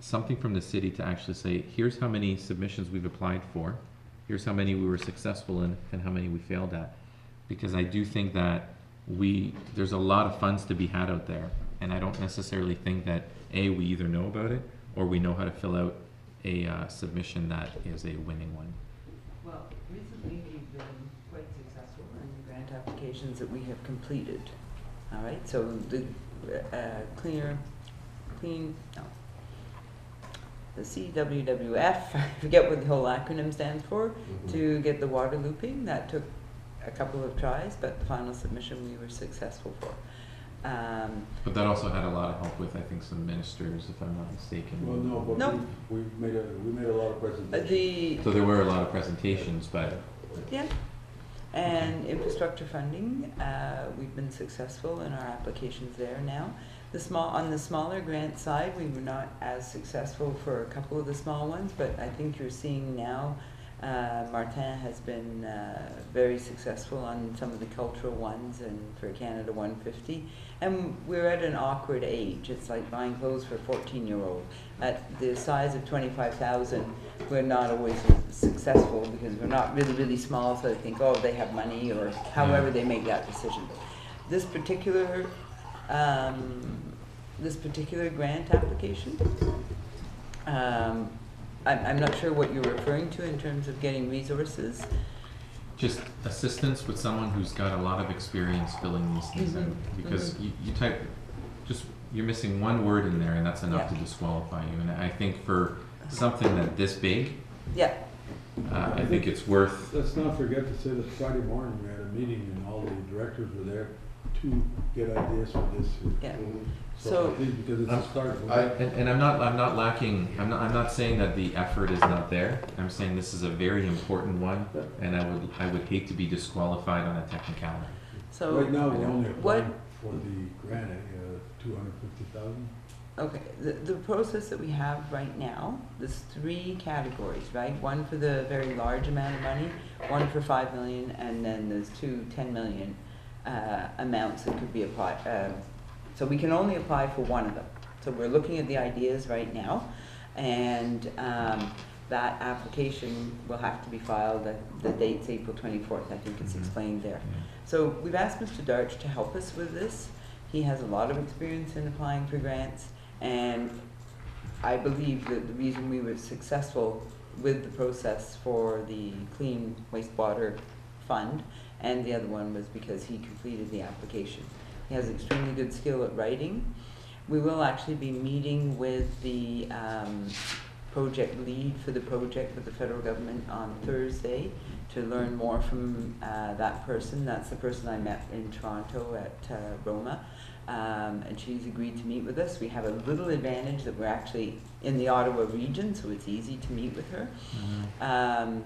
something from the city to actually say, here's how many submissions we've applied for, here's how many we were successful in, and how many we failed at. Because I do think that there's a lot of funds to be had out there, and I don't necessarily think that, A, we either know about it, or we know how to fill out a submission that is a winning one. Well, recently we've been quite successful in the grant applications that we have completed. All right, so the the CWWF, I forget what the whole acronym stands for, to get the water looping. That took a couple of tries, but the final submission we were successful for. But that also had a lot of help with, I think, some ministers, if I'm not mistaken. Well, no, but No. we made a lot of presentations. So there were a lot of presentations, but Yeah, and infrastructure funding, we've been successful in our applications there now. On the smaller grant side, we were not as successful for a couple of the small ones, but I think you're seeing now, Martin has been very successful on some of the cultural ones, and for Canada 150. And we're at an awkward age. It's like buying clothes for a 14-year-old. At the size of 25,000, we're not always successful because we're not really, really small, so they think, oh, they have money, or however they make that decision. This particular grant application, I'm not sure what you're referring to in terms of getting resources. just assistance with someone who's got a lot of experience filling these things out. Because you type, you're missing one word in there, and that's enough to disqualify you. And I think for something this big, I think it's worth. Let's not forget to say that Friday morning we had a meeting and all the directors were there. to get ideas for this. Yeah. So So- I think because it's a start. And I'm not lacking, I'm not saying that the effort is not there. I'm saying this is a very important one, and I would hate to be disqualified on a technicality. So, Right now, we're only what, applying for the grant, 250,000. okay, the process that we have right now, there's 3 categories, right? One for the very large amount of money, one for 5 million, and then there's 2 10 million amounts that could be applied. So we can only apply for one of them. So we're looking at the ideas right now, and that application will have to be filed, the date's April 24th, I think it's explained there. So we've asked Mr. Darch to help us with this. He has a lot of experience in applying for grants, and I believe that the reason we were successful with the process for the Clean Wastewater Fund and the other one was because he completed the application. He has extremely good skill at writing. We will actually be meeting with the project lead for the project with the federal government on Thursday to learn more from that person. That's the person I met in Toronto at Roma, and she's agreed to meet with us. We have a little advantage that we're actually in the Ottawa region, so it's easy to meet with her.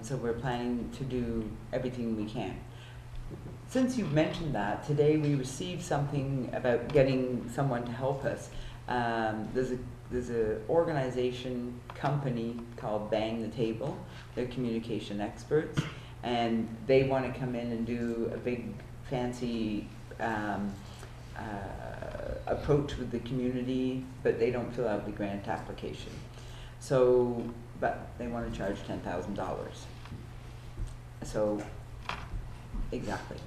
So we're planning to do everything we can. Since you've mentioned that, today we received something about getting someone to help us. There's a organization, company called Bang the Table. They're communication experts, and they want to come in and do a big, fancy approach with the community, but they don't fill out the grant application. So, but they want to charge $10,000. So, exactly.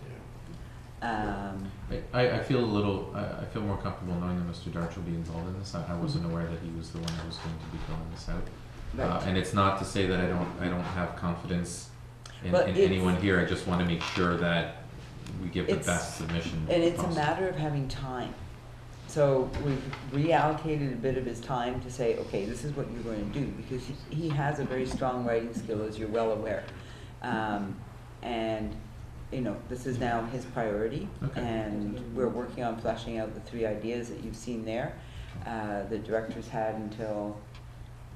I feel a little, I feel more comfortable knowing that Mr. Darch will be involved in this. I wasn't aware that he was the one who was going to be filling this out. Right. And it's not to say that I don't have confidence in But anyone here. I just want to make sure that we give the It's- best submission And it's possible. a matter of having time. So we've reallocated a bit of his time to say, okay, this is what you're going to do, because he has a very strong writing skill, as you're well aware. And, you know, this is now his priority, Okay. and we're working on fleshing out the 3 ideas that you've seen there. The directors had until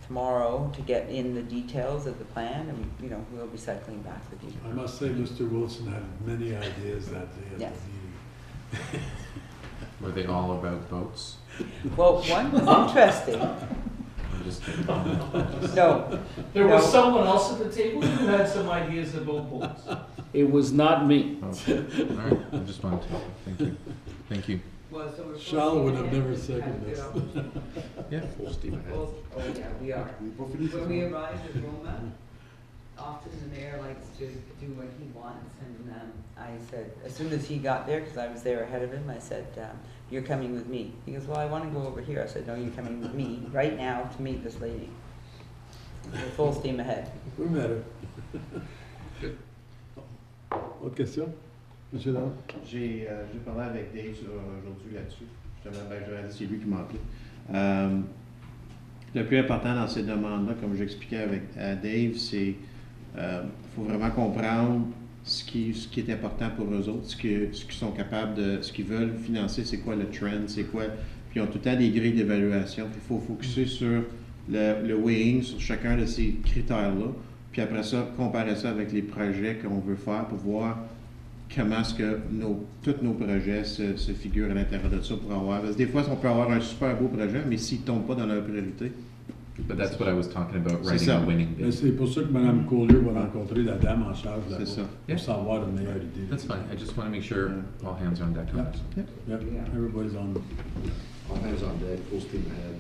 tomorrow to get in the details of the plan, and, you know, we'll be cycling back with you. I must say, Mr. Wilson had many ideas that day at Yes. the meeting. Were they all about boats? Well, one was interesting. I'm just kidding. No, There was No. someone else at the table who had some ideas about boats. It was not me. Okay. All right. I just wanted to. Thank you. Thank you. well, so we're. Charles would have forcing never him to seconded have this. the opportunity. Yeah. Full steam ahead. Oh, yeah, we are. When we arrived at Roma, often the mayor likes to do what he wants, and I said, as soon as he got there, because I was there ahead of him, I said, you're coming with me. He goes, well, I want to go over here. I said, no, you're coming with me right now to meet this lady. We're full steam ahead. We met her. Autre question? Monsieur Dard? J'ai parlé avec Dave aujourd'hui là-dessus. Justement, ben, je vais dire, c'est lui qui m'a appelé. Le plus important dans ces demandes-là, comme j'expliquais à Dave, c'est faut vraiment comprendre ce qui est important pour eux autres, ce qu'ils sont capables de, ce qu'ils veulent financer, c'est quoi le trend, c'est quoi. Puis ils ont tout le temps des grilles d'évaluation. Puis il faut focuser sur le weighing, sur chacun de ces critères-là. Puis après ça, comparer ça avec les projets qu'on veut faire pour voir comment est-ce que tous nos projets se figurent à l'intérieur de ça pour avoir. Parce que des fois, on peut avoir un super beau projet, mais s'il ne tombe pas dans leur priorité. But that's what I was talking about, C'est writing ça. a winning Mais bid. c'est pour ça que Mme Collier va rencontrer la dame en charge là-bas. C'est ça. Pour savoir une meilleure idée. That's fine. I just want to make sure all hands are on deck on Yeah. this. Yep, everybody's on. All hands on deck, full steam ahead.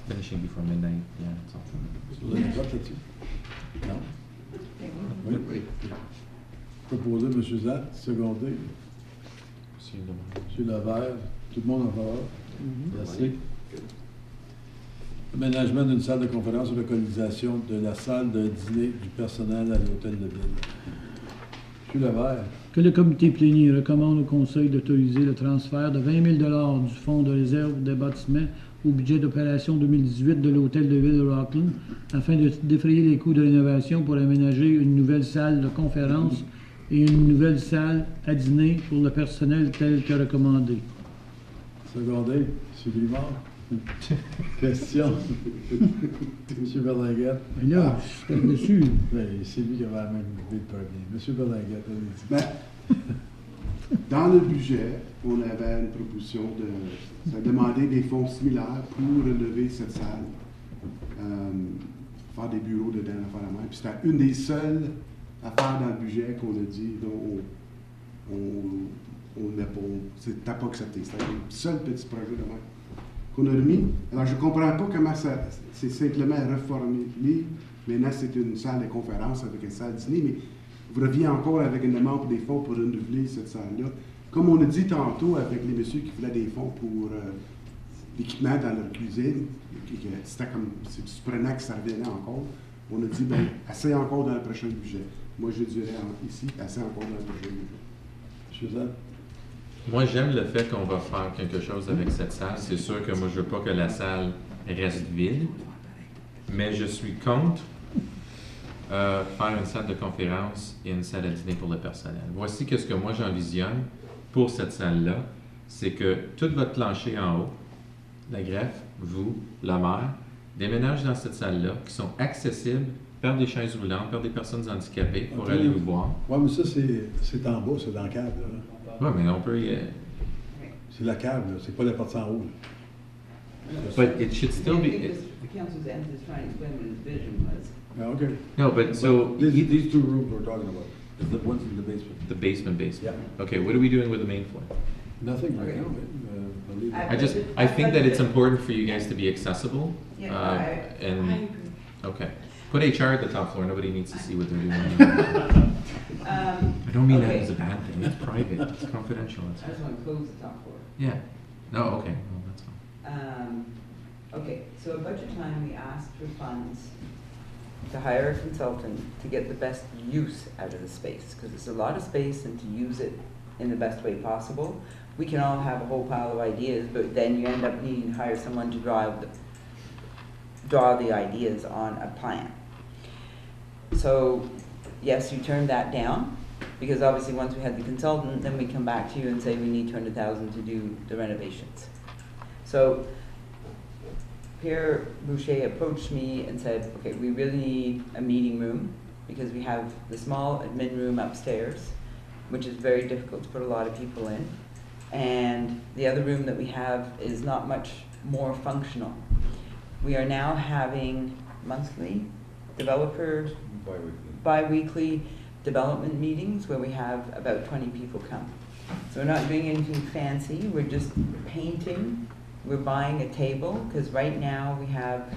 Finishing before midnight, yeah, it's all. Vous avez une vote là-dessus? Non? Oui. Proposé, M. Zat, secondé. M. Levert, tout le monde en faveur? Merci. Aménagement d'une salle de conférence ou localisation de la salle de dîner du personnel à l'hôtel de ville. M. Levert. Que le comité plénier recommande au Conseil d'autoriser le transfert de 20 000 du fonds de réserve des bâtiments au budget d'opération 2018 de l'hôtel de ville de Rockland afin de défrayer les coûts de rénovation pour aménager une nouvelle salle de conférence et une nouvelle salle à dîner pour le personnel tel que recommandé. Secondé, M. Grimard. Question. M. Berlinguette. Mais là, je suis dessus. Ben, c'est lui qui avait la même idée de premier. M. Berlinguette, allez-y. Ben, dans le budget, on avait une proposition de... Ça demandait des fonds similaires pour relever cette salle, faire des bureaux dedans, faire la main. Puis c'était une des seules affaires dans le budget qu'on a dit, dont on n'a pas... C'était pas accepté. C'était le seul petit projet de même qu'on a remis. Alors, je ne comprends pas comment ça... C'est simplement reformé. Maintenant, c'est une salle de conférence avec une salle de dîner, mais vous revenez encore avec une demande pour des fonds pour renouveler cette salle-là. Comme on a dit tantôt avec les messieurs qui voulaient des fonds pour l'équipement dans leur cuisine, c'était comme, c'est surprenant que ça revienne encore. On a dit, bien, assez encore dans le prochain budget. Moi, je dirais ici, assez encore dans le prochain budget. M. Zell? Moi, j'aime le fait qu'on va faire quelque chose avec cette salle. C'est sûr que moi, je veux pas que la salle reste vide, mais je suis contre faire une salle de conférence et une salle à dîner pour le personnel. Voici ce que moi j'envisionne pour cette salle-là, c'est que tout votre plancher en haut, la greffe, vous, la maire, déménage dans cette salle-là, qui sont accessibles par des chaises roulantes, par des personnes handicapées pour aller vous voir. Oui, mais ça, c'est en bas, c'est dans la cave. Oui, mais on peut y... C'est la cave, là. C'est pas la partie en haut. Là. But it should still be... The council's end is trying to explain what his vision was. Yeah, okay. No, but so... These two rooms we're talking about, the ones in the basement. The basement. Yeah. Okay, what are we doing with the main floor? Nothing right Okay. now, believe me. I think that it's important for you guys to be accessible. Yeah, I And, agree. okay. Put HR at the top floor, nobody needs to see what they're doing. I don't mean that Okay. as a bad thing, it's private, it's confidential. I just want to close the top floor. Yeah, no, okay, well, that's fine. Okay, so at budget time, we asked for funds to hire a consultant to get the best use out of the space, because it's a lot of space and to use it in the best way possible. We can all have a whole pile of ideas, but then you end up needing to hire someone to draw the ideas on a plan. So, yes, you turned that down, because obviously once we had the consultant, then we come back to you and say we need 200,000 to do the renovations. So, Pierre Boucher approached me and said, okay, we really need a meeting room, because we have the small admin room upstairs, which is very difficult to put a lot of people in. And the other room that we have is not much more functional. We are now having monthly developer, bi-weekly development meetings where we have about 20 people come. So we're not doing anything fancy, we're just painting, we're buying a table, because right now we have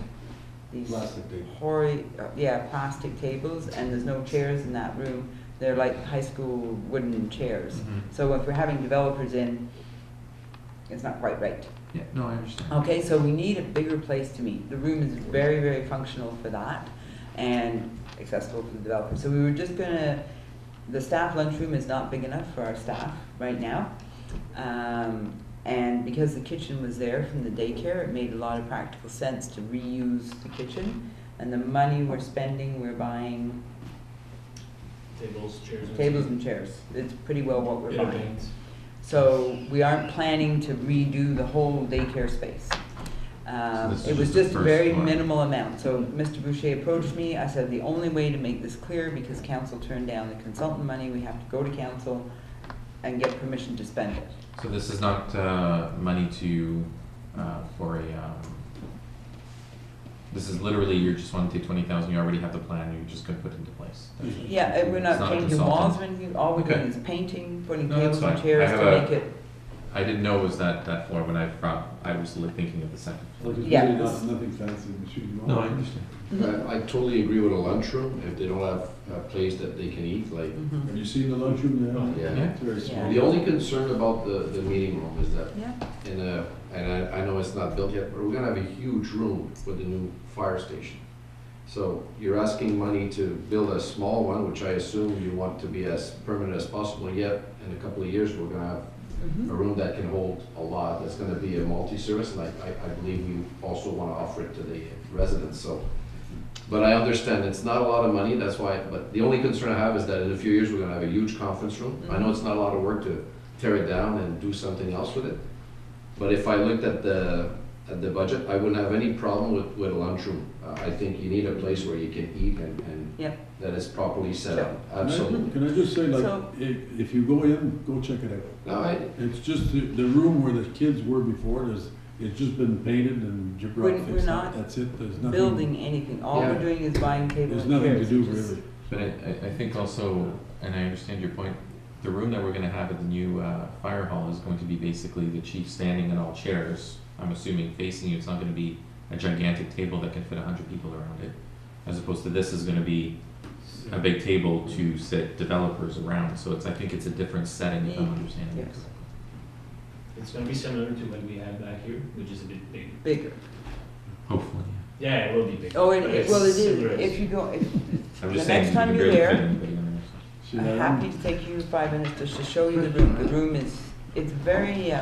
these Plastic table. plastic tables, and there's no chairs in that room. They're like high school wooden chairs. Mhm. So if we're having developers in, it's not quite right. Yeah, no, I understand. Okay, so we need a bigger place to meet. The room is very, very functional for that and accessible for the developer. So we were just gonna, the staff lunchroom is not big enough for our staff right now. And because the kitchen was there from the daycare, it made a lot of practical sense to reuse the kitchen. And the money we're spending, we're buying tables and chairs. It's pretty well what we're buying. So we aren't planning to redo the whole daycare space. this is It was just the just a first very one. minimal amount. So Mr. Boucher approached me. I said the only way to make this clear, because council turned down the consultant money, we have to go to council and get permission to spend it. So this is not money to, for a, this is literally, you're just want to take 20,000, you already have the plan, you're just gonna put it into place. Yeah, and we're It's not not a changing consultant. walls or anything. All we're doing Okay. is painting, putting No, that's tables and fine. chairs I to have make it. I didn't know it was that floor when I was thinking of the second floor. Like, it's Yeah. really nothing fancy, M. Grimard. No, I understand. I totally agree with a lunchroom, if they don't have a place that they can eat, like, Mhm. Have you seen the lunchroom there? Yeah. It's very small. Yeah. the only concern about the meeting room is that Yeah. and I know it's not built yet, but we're gonna have a huge room with the new fire station. So you're asking money to build a small one, which I assume you want to be as permanent as possible, yet in a couple of years, we're gonna have a room that can hold a lot, that's gonna be a multi-service, and I believe we also wanna offer it to the residents, so But I understand it's not a lot of money, that's why, but the only concern I have is that in a few years, we're gonna have a huge conference room. I know it's not a lot of work to tear it down and do something else with it. But if I looked at the budget, I wouldn't have any problem with a lunchroom. I think you need a place where you can eat and Yep. that is properly set up, absolutely. Can I just say, like, So- if you go in, go check it out. No, It's just the room where the kids were before, it's just been painted and We're fixed not up. That's it, there's nothing. building anything, all Yeah. we're doing is buying tables There's and nothing to chairs. do, which is- really. But I think also, and I understand your point, the room that we're gonna have at the new fire hall is going to be basically the chief standing in all chairs. I'm assuming facing you, it's not gonna be a gigantic table that can fit 100 people around it. As opposed to this is gonna be a big table to sit developers around, so I think it's a different setting if I'm understanding it Yes. correctly. It's gonna be similar to what we have back here, which is a bit bigger. Bigger. Hopefully, Yeah, it will be bigger. Oh, but it's well, it similar. is, if you go, if, I'm the just saying, next you time can you're barely fit there, anybody in there, so. See I'm that happy room? to take you 5 minutes just to show you the room. The room is, it's very,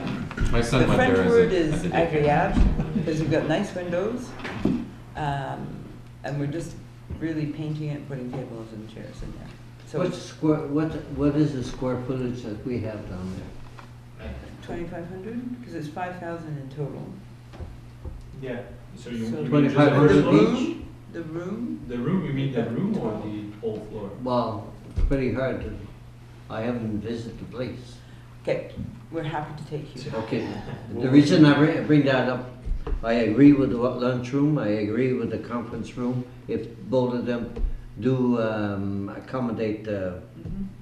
My son the went French there word as is a daycare. agréable, because we've got nice windows. And we're just really painting it, putting tables and chairs in there. So What's it's square, what is the square footage that we have down there? 2,500, because it's 5,000 in total. Yeah, so you. So you mean 2,500 just The the each? room, the room, The room, you mean the room or the whole floor? Well, it's pretty hard to, I haven't visited the place. okay, we're happy to take you. Okay, the reason I bring that up, I agree with the lunchroom, I agree with the conference room, if both of them do accommodate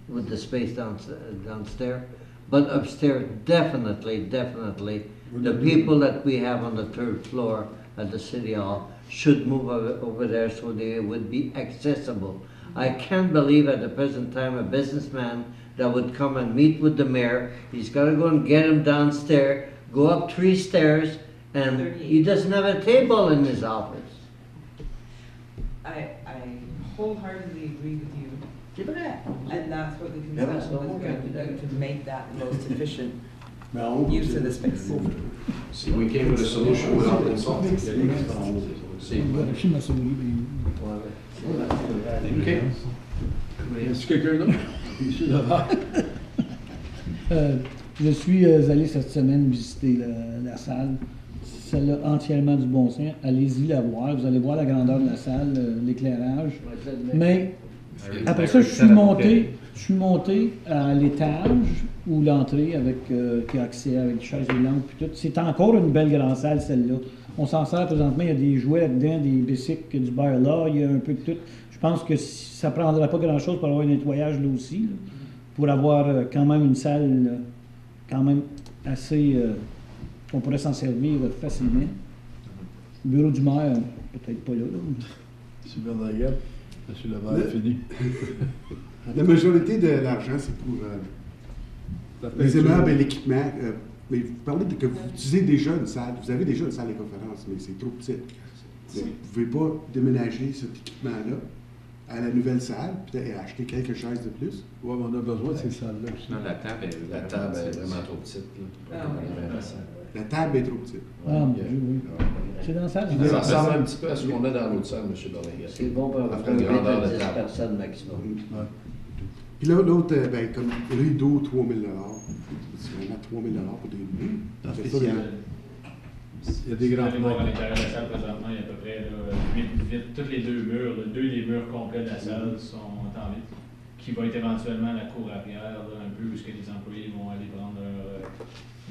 with the space downstairs. But upstairs, definitely, the people that we have on the 3rd floor at the City Hall should move over there so they would be accessible. I can't believe at the present time a businessman that would come and meet with the mayor, he's gotta go and get him downstairs, go up 3 stairs, and he doesn't have a table in his office. I wholeheartedly agree with you, C'est vrai. and that's what the Yeah, consultant that's was going to do, to make that the most efficient Mais en haut, use c'est- of the space. See, we came with a solution without consulting. See, Je ma souris, okay. Est-ce que quelqu'un d'autre? Monsieur Laval? Je suis allé cette semaine visiter la salle. Celle-là, entièrement du bon sens. Allez-y la voir. Vous allez voir la grandeur de la salle, l'éclairage. Mais après ça, je suis monté à l'étage où l'entrée qui a accès avec des chaises roulantes puis tout. C'est encore une belle grande salle, celle-là. On s'en sert présentement, il y a des jouets là-dedans, des bicycles, du bar là, il y a un peu de tout. Je pense que ça ne prendra pas grand-chose pour avoir un nettoyage là aussi, là, pour avoir quand même une salle quand même assez... qu'on pourrait s'en servir facilement. Le bureau du maire, peut-être pas là. Monsieur Bernadette, Monsieur Laval, fini. La majorité de l'argent, c'est pour les immeubles et l'équipement. Mais vous parlez que vous utilisez déjà une salle, vous avez déjà une salle de conférence, mais c'est trop petite. Vous ne pouvez pas déménager cet équipement-là à la nouvelle salle, puis acheter quelques chaises de plus. Oui, mais on a besoin de ces salles-là aussi. Non, la table est La table est vraiment trop petite. Ah, La table est trop petite. Ah, mon Dieu, oui. C'est dans la salle? Ça ressemble un petit peu à ce qu'on a dans l'autre salle, M. Berlinguet. C'est bon pour Après une grandeur de 10 table. personnes maximum. Ouais. Puis là, l'autre, ben, comme rideau, 3 000 c'est vraiment 3 000 pour des rideaux. Dans Après ça, spécial. Il y a des grands Allez voir à plans. l'intérieur de la salle présentement, il y a à peu près 8 vitres. Tous les 2 murs, 2 des murs complets de la salle sont en vitre, qui va être éventuellement la cour arrière, là, un peu où ce que les employés vont aller prendre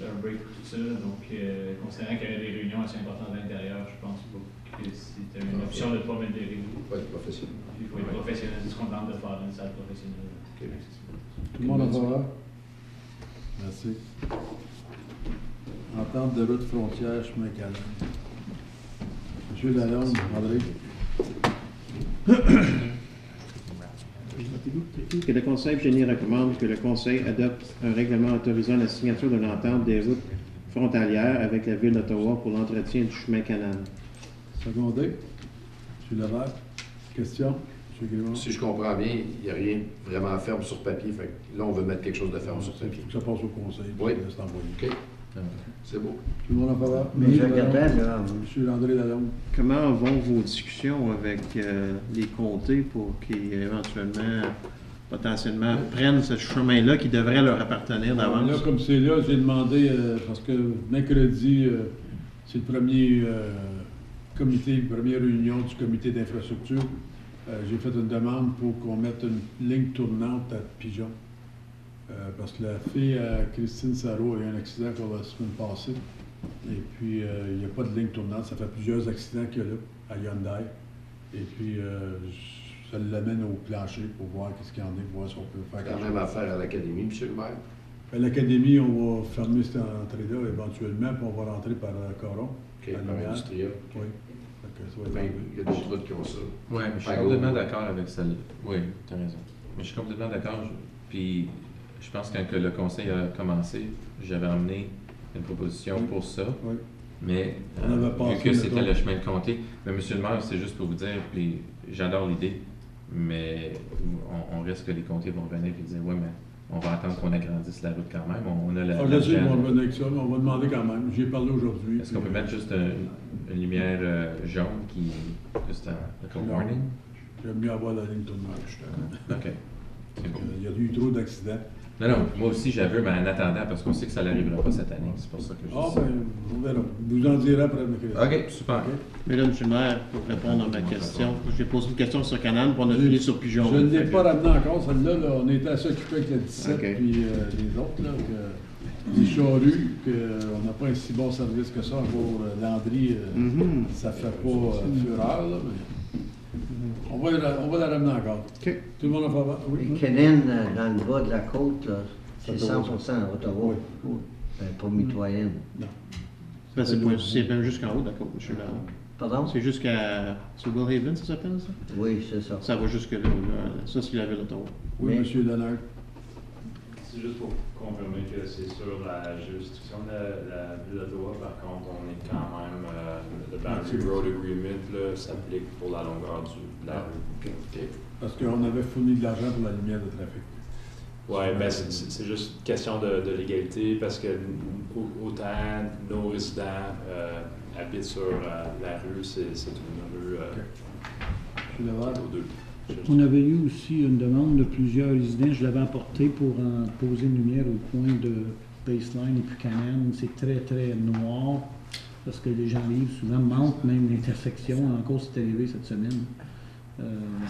leur break pour tout ça. Donc, considérant qu'il y a des réunions assez importantes à l'intérieur, je pense pas que c'est une option de ne pas mettre des rideaux. Il faut être professionnel. Il faut être professionnel, c'est ce qu'on tente de faire dans une salle professionnelle. Tout le monde en faveur? Merci. Entente de route frontière, chemin Calan. Monsieur Lalonde, André. Que le Conseil génie recommande que le Conseil adopte un règlement autorisant la signature d'une entente des routes frontalières avec la Ville d'Ottawa pour l'entretien du chemin Canal. Secondé. Monsieur Laval. Question? Monsieur Grévin. Si je comprends bien, il n'y a rien vraiment ferme sur papier. Fait que là, on veut mettre quelque chose de ferme sur Il papier. faut que ça passe au conseil. Oui. puis c'est envoyé. OK. C'est beau. Tout le monde en faveur? Mais je regardais, là. Monsieur André Lalonde. Comment vont vos discussions avec les comtés pour qu'ils éventuellement, potentiellement, prennent ce chemin-là qui devrait leur appartenir d'avance? Là, comme c'est là, j'ai demandé, parce que mercredi, c'est le premier première réunion du comité d'infrastructure. J'ai fait une demande pour qu'on mette une ligne tournante à Pigeon. Parce que la fille, Christine Sarro, a eu un accident la semaine passée. Et puis, il n'y a pas de ligne tournante. Ça fait plusieurs accidents qu'il y a là, à Hyundai. Et puis, ça l'amène au plancher pour voir qu'est-ce qu'il y en a, pour voir si on peut faire quelque chose. La même affaire à l'académie, M. le maire. À l'académie, on va fermer cette entrée-là éventuellement, puis on va rentrer par Coron. OK, par industriel. Oui. Ça va être Ben, enlevé. il y a d'autres routes qui ont ça. Oui, mais je suis complètement d'accord avec celle. Oui, tu as raison. Mais je suis complètement d'accord. Puis, je pense que quand le conseil a commencé, j'avais amené une proposition pour ça. Oui. Mais On avait vu passé, que c'était mettons. le chemin de comté, mais monsieur le maire, c'est juste pour vous dire, puis j'adore l'idée, mais on risque que les comtés vont revenir et dire, ouais, mais on va attendre qu'on agrandisse la route quand même. On a la. Je sais qu'ils vont revenir avec ça, mais on va demander quand même. J'y ai parlé aujourd'hui. Est-ce qu'on peut mettre juste une lumière jaune qui. Juste un Non. warning? J'aime mieux avoir la ligne tournante, justement. OK. C'est bon. Il y a eu trop d'accidents. Non, non, moi aussi j'avais, mais en attendant, parce qu'on sait que ça n'arrivera pas cette année. C'est pour ça que je dis Ah, ça. ben, on verra. Vous en direz après, mercredi. OK, super. Mais là, M. le maire, pour répondre à ma question, j'ai posé une question sur Canal, puis on a fini sur Pigeon. Je ne l'ai Fait pas que- ramené encore, celle-là. Là, on était assez occupés avec la 17 OK. puis les autres. Là, que, les charrues, qu'on n'a pas un si bon service que ça. Encore Landry, ça fait pas fureur, là, mais on va la ramener encore. OK. Tout le monde en faveur? Oui. Et Kennen, dans le bas de la côte, là, c'est Ça doit- 100% Ottawa. Oui. Pas mitoyenne. Non. Ben, c'est même jusqu'en haut, d'accord, M. le maire. Pardon? C'est jusqu'à. C'est Willhaven, ça s'appelle, ça? Oui, c'est ça. Ça va jusque là. Ça, c'est la ville d'Ottawa. Oui, Mais- M. Leonard. C'est juste pour confirmer que c'est sur la jurisdiction de la ville d'Ottawa. Par contre, on est quand même, le Boundary Road Agreement là, s'applique pour la longueur de la rue. Parce qu'on avait fourni de l'argent pour la lumière de trafic. Oui, ben c'est juste une question de légalité parce que autant nos résidents habitent sur la rue, c'est une rue M. Leonard. qui est aux deux. On avait eu aussi une demande de plusieurs résidents, je l'avais apporté pour en poser une lumière au coin de Baseline et Buchanan. C'est très, très noir parce que les gens vivent souvent, manquent même l'intersection. Encore, c'est arrivé cette semaine.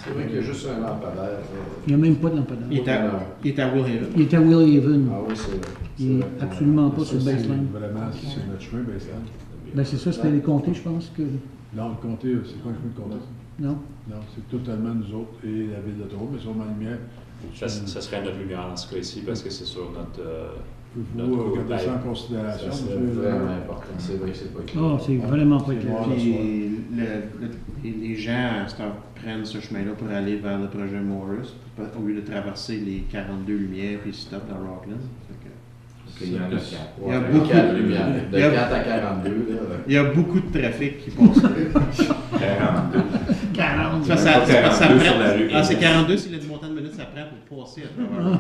C'est vrai qu'il y a juste un lampadaire. Il n'y a même pas de lampadaire. Il est à Willhaven. Il est à Willhaven. Ah oui, c'est vrai. Il n'est absolument pas sur Ça, c'est Baseline. Vraiment, c'est sur notre chemin, Baseline. Ben c'est ça, c'était les comtés, je pense que. Non, le comté, c'est pas le chemin de comté. Non? Non, c'est totalement nous autres et la ville d'Ottawa, mais sur ma lumière. Ça serait notre lumière dans ce cas-ci parce que c'est sur notre. Pouvez-vous regarder ça en considération, Ça, c'est M. vraiment important. C'est vrai que c'est pas clair. Ah, c'est vraiment pas C'est clair. noir. Puis les gens à cette heure prennent ce chemin-là pour aller vers le projet Morris, au lieu de traverser les 42 lumières puis ils stoppent dans Rockland. Il y en a 4. Il y a Ouais, beaucoup quatre de- lumières. De il y a- 4 à 42, là. Il y a beaucoup de trafic qui passe. 42. 40. Ça, ça, Il y a pas 42 prend- sur la rue. Ah, c'est 42, c'est le montant de minutes que ça prend pour passer à travers.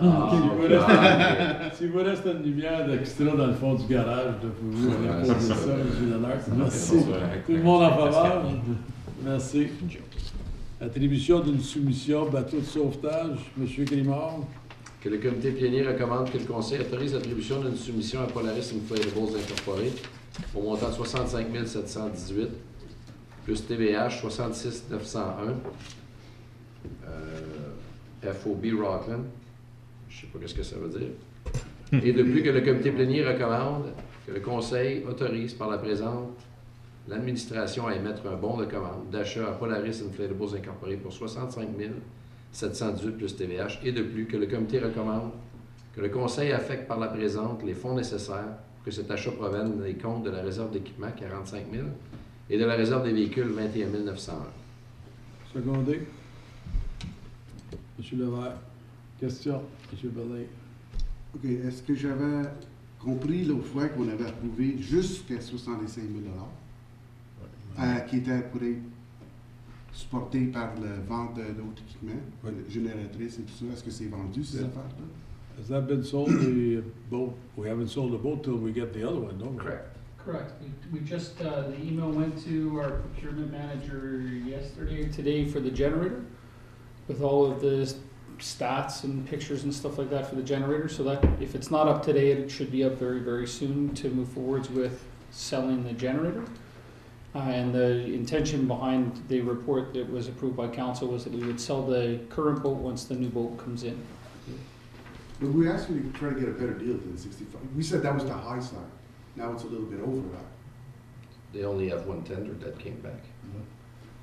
Si vous restez une lumière d'extra dans le fond du garage, pouvez-vous Ouais, aller poser c'est ça, ça. M. Leonard? Merci. C'est ça. Tout le monde en faveur? Merci. Attribution d'une soumission bateau de sauvetage, M. Grimard. Que le comité plénier recommande que le Conseil autorise l'attribution d'une soumission à Polaris Inflatables Incorporé au montant de 65 718, plus TVH 66 901, FOB Rockland, je ne sais pas ce que ça veut dire, et de plus que le comité plénier recommande que le Conseil autorise par la présente l'administration à émettre un bon de commande d'achat à Polaris Inflatables Incorporé pour 65 718 plus TVH, et de plus que le comité recommande que le Conseil affecte par la présente les fonds nécessaires pour que cet achat provienne des comptes de la réserve d'équipement 45 000 et de la réserve des véhicules 21 901. Secondé. M. Levert. Question, M. Berlin. OK. Est-ce que j'avais compris l'autre fois qu'on avait approuvé jusqu'à 65 000 qui était pour être supporté par la vente d'autres équipements, génératrices et tout ça? Est-ce que c'est vendu, ces affaires-là? Has that been sold, the boat? We haven't sold the boat till we get the other one, don't we? Correct. Correct. We just, the email went to our procurement manager yesterday or today for the generator with all of the stats and pictures and stuff like that for the generator. So that if it's not up today, it should be up very, very soon to move forwards with selling the generator. And the intention behind the report that was approved by council was that we would sell the current boat once the new boat comes in. But we asked you to try to get a better deal than 65. We said that was the high side. Now it's a little bit over that. They only have one tender that came back.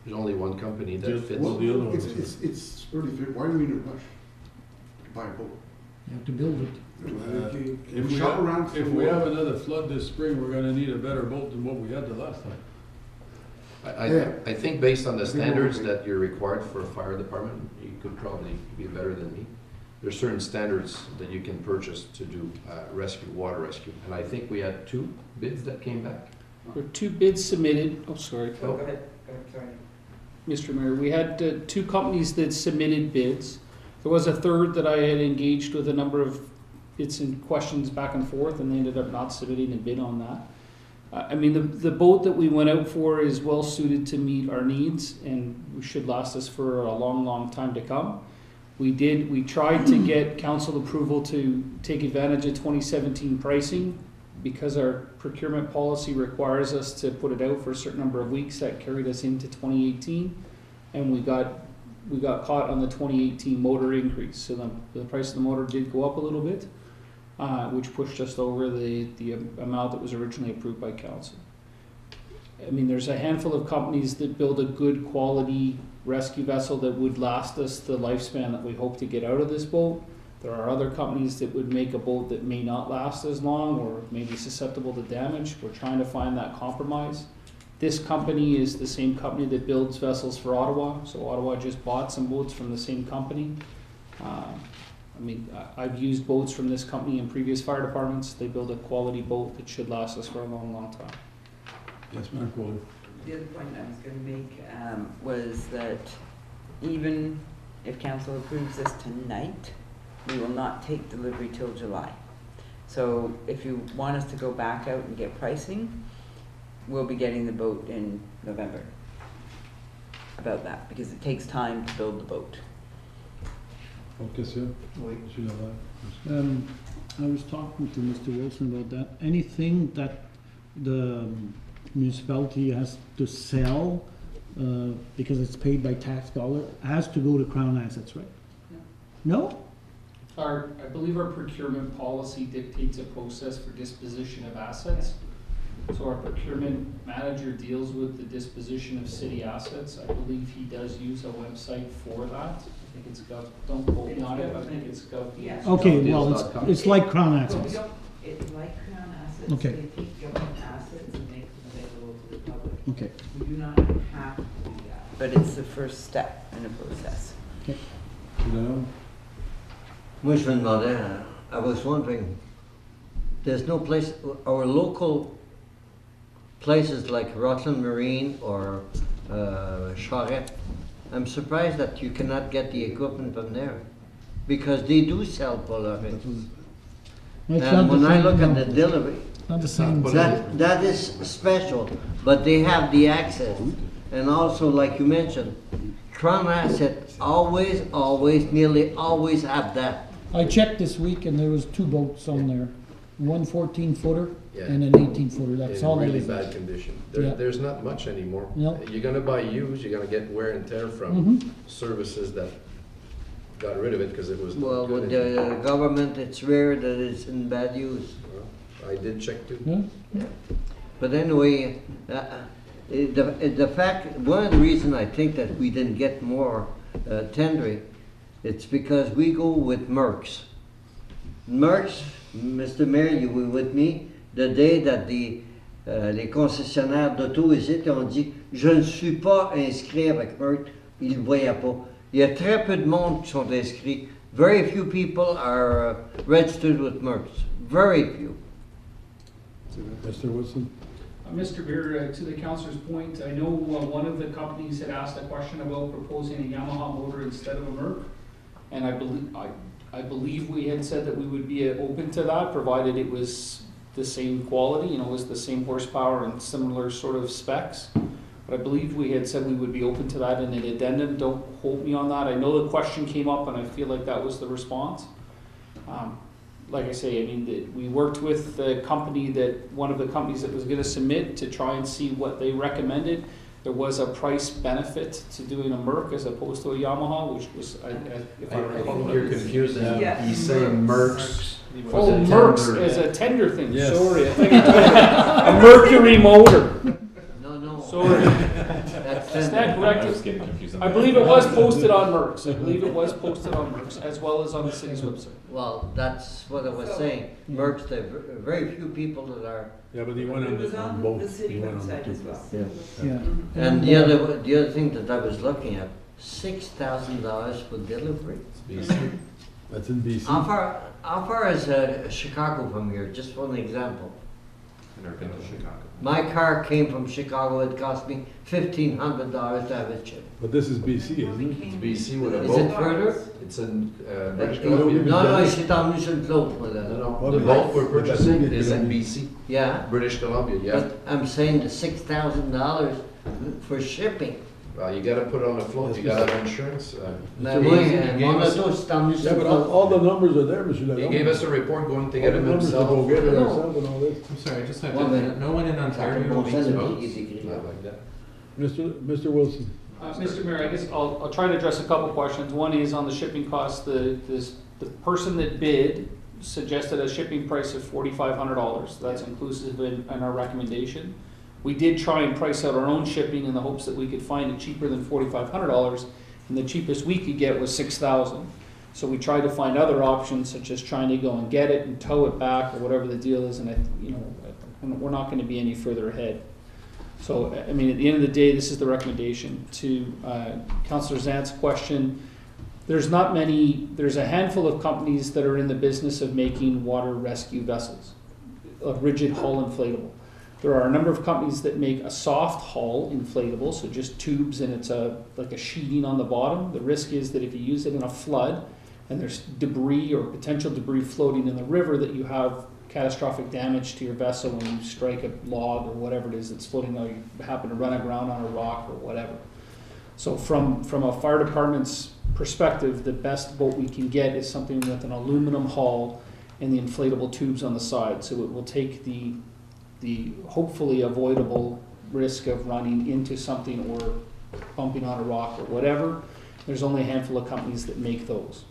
There's only one company that Just fits. one. the other one It's early February. Why are we in a rush to buy a boat? You have to build it. If we shop have, around if for we what? have another flood this spring, we're gonna need a better boat than what we had the last time. I think based on the I think we're standards okay. that you're required for a fire department, you could probably be better than me. There's certain standards that you can purchase to do rescue, water rescue. And I think we had 2 bids that came back. There were 2 bids submitted. Oh, sorry. Go ahead, sorry. Mr. Mayor, we had 2 companies that submitted bids. There was a third that I had engaged with a number of bits and questions back and forth, and they ended up not submitting a bid on that. I mean, the boat that we went out for is well suited to meet our needs and should last us for a long, long time to come. We tried to get council approval to take advantage of 2017 pricing because our procurement policy requires us to put it out for a certain number of weeks. That carried us into 2018, and we got caught on the 2018 motor increase. So the price of the motor did go up a little bit, which pushed us over the amount that was originally approved by council. I mean, there's a handful of companies that build a good quality rescue vessel that would last us the lifespan that we hope to get out of this boat. There are other companies that would make a boat that may not last as long or may be susceptible to damage. We're trying to find that compromise. This company is the same company that builds vessels for Ottawa, so Ottawa just bought some boats from the same company. I mean, I've used boats from this company in previous fire departments. They build a quality boat that should last us for a long, long time. Yes, Madam Quillen. The other point I was going to make was that even if council approves this tonight, we will not take delivery till July. So if you want us to go back out and get pricing, we'll be getting the boat in November. About that, because it takes time to build the boat. Question? Oui. I was talking to Mr. Wilson about that. Anything that the municipality has to sell because it's paid by tax dollar has to go to Crown Assets, right? No? I believe our procurement policy dictates a process for disposition of assets. So our procurement manager deals with the disposition of city assets. I believe he does use a website for that. I think it's Gov, don't quote me on it, I think it's Gov. Yeah. Okay, well, it's like Crown Assets. It's like Crown Assets. Okay. They take government assets and make them available to the public. Okay. We do not have to do that. But it's the first step in the process. Okay. No? Moi, je me demandais, I was wondering, there's no place, our local places like Rutland Marine or Charette, I'm surprised that you cannot get the equipment from there because they do sell Polaris. And when I look at the delivery, Not the same. that is special, but they have the access. And also, like you mentioned, Crown Asset always, nearly always have that. I checked this week and there was 2 boats on there. One 14-footer Yeah. and an 18-footer. That's In all there really is. bad condition. Yeah. There's not much anymore. No. You're gonna buy used, you're gonna get wear and tear from services that got rid of it because it was not Well, good with anymore. the government, it's rare that it's in bad use. Well, I did check too. Yeah? But anyway, the fact, one of the reasons I think that we didn't get more tendering, it's because we go with Merck's. Merck's, Mr. Mayor, you were with me, the day that les concessionnaires d'auto hésitent, ont dit « Je ne suis pas inscrit avec Merck », ils ne le voyaient pas. Il y a très peu de monde qui sont inscrits. Very few people are registered with Merck's. Very few. Mr. Wilson? Mr. Beer, to the councilor's point, I know one of the companies had asked a question about proposing a Yamaha motor instead of a Merc, and I I believe we had said that we would be open to that, provided it was the same quality, you know, was the same horsepower and similar sort of specs. But I believe we had said we would be open to that in an addendum. Don't quote me on that. I know the question came up, and I feel like that was the response. Like I say, I mean, we worked with the company one of the companies that was going to submit to try and see what they recommended. There was a price benefit to doing a Merc as opposed to a Yamaha, which was, if I I recall. think you're confusing. Yeah. He's saying Mercs. Oh, was a Mercs tender. as a tender thing. Yes. Sorry, I think a Mercury motor. No. Sorry. That's Stand I corrected. was getting confused on I that. believe it was posted on Mercs. I believe it was posted on Mercs as well as on the city's website. Well, that's what I was saying. Mercs, there are very few people that are. Yeah, but he went It was on on both. the city He went on the website two. as well. Yeah. Yeah. And the other thing that I was looking at, $6,000 for delivery. That's in BC. How far is Chicago from here? Just one example. I've never been to Chicago. My car came from Chicago. It cost me $1,500 to have it shipped. But this is BC, isn't it? It's BC with a Is boat. it further? It's in British Columbia. Columbia. Non, c'est en Michel-Claude, moi, là. No, the boat we're purchasing is in BC, Yeah, British Columbia, yeah. but I'm saying the $6,000 for shipping. Well, you gotta put it on the float, you gotta have insurance. Mais He moi, gave mon us- auto, c'est en Yeah, but Michel-Claude. all the numbers are there, Monsieur He Lalonde. gave us a report going to All get the him numbers to himself. go get it No. ourselves and all this. I'm sorry, I just have Well, to, then- no one in Ontario Bon makes sens, boats? il est écrit. Not like that. Mr. Wilson. Mr. Mayor, I guess I'll try to address a couple questions. One is on the shipping cost. The person that bid suggested a shipping price of $4,500. That's inclusive in our recommendation. We did try and price out our own shipping in the hopes that we could find it cheaper than $4,500, and the cheapest we could get was $6,000. So we tried to find other options, such as trying to go and get it and tow it back or whatever the deal is, and we're not going to be any further ahead. So, I mean, at the end of the day, this is the recommendation. To Councillor Zant's question, there's a handful of companies that are in the business of making water rescue vessels, a rigid hull inflatable. There are a number of companies that make a soft hull inflatable, so just tubes and it's like a sheeting on the bottom. The risk is that if you use it in a flood and there's debris or potential debris floating in the river, that you have catastrophic damage to your vessel when you strike a log or whatever it is that's floating, or you happen to run aground on a rock or whatever. So from a fire department's perspective, the best boat we can get is something with an aluminum hull and the inflatable tubes on the side. So it will take the hopefully avoidable risk of running into something or bumping on a rock or whatever. There's only a handful of companies that make those.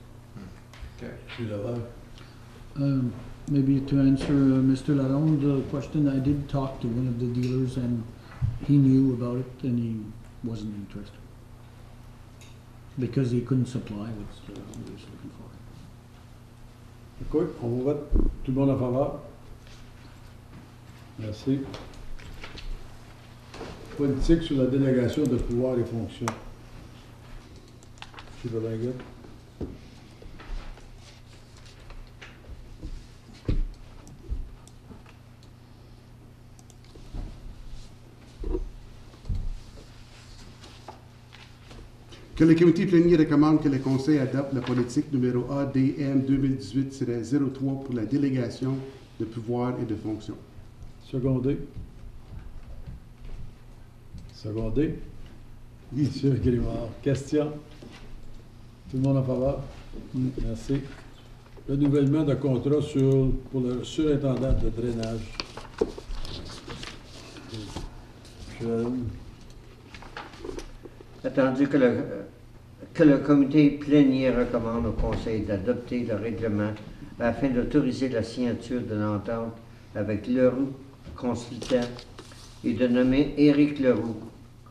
Maybe to answer Mr. Lalonde's question, I did talk to one of the dealers and he knew about it and he wasn't interested. Because he couldn't supply what he was looking for. Écoute, on vote. Tout le monde en faveur? Merci. Politique sur la délégation de pouvoir et fonctions. M. Belinguet. Que le comité plénier recommande que le Conseil adopte la politique numéro ADM 2018-03 pour la délégation de pouvoir et de fonctions. Secondé. Secondé. Monsieur Grimard. Question? Tout le monde en faveur? Merci. Renouvellement de contrat pour le surintendant de drainage. Attendu que le comité plénier recommande au Conseil d'adopter le règlement afin d'autoriser la signature de l'entente avec Leroux consultant et de nommer Éric Leroux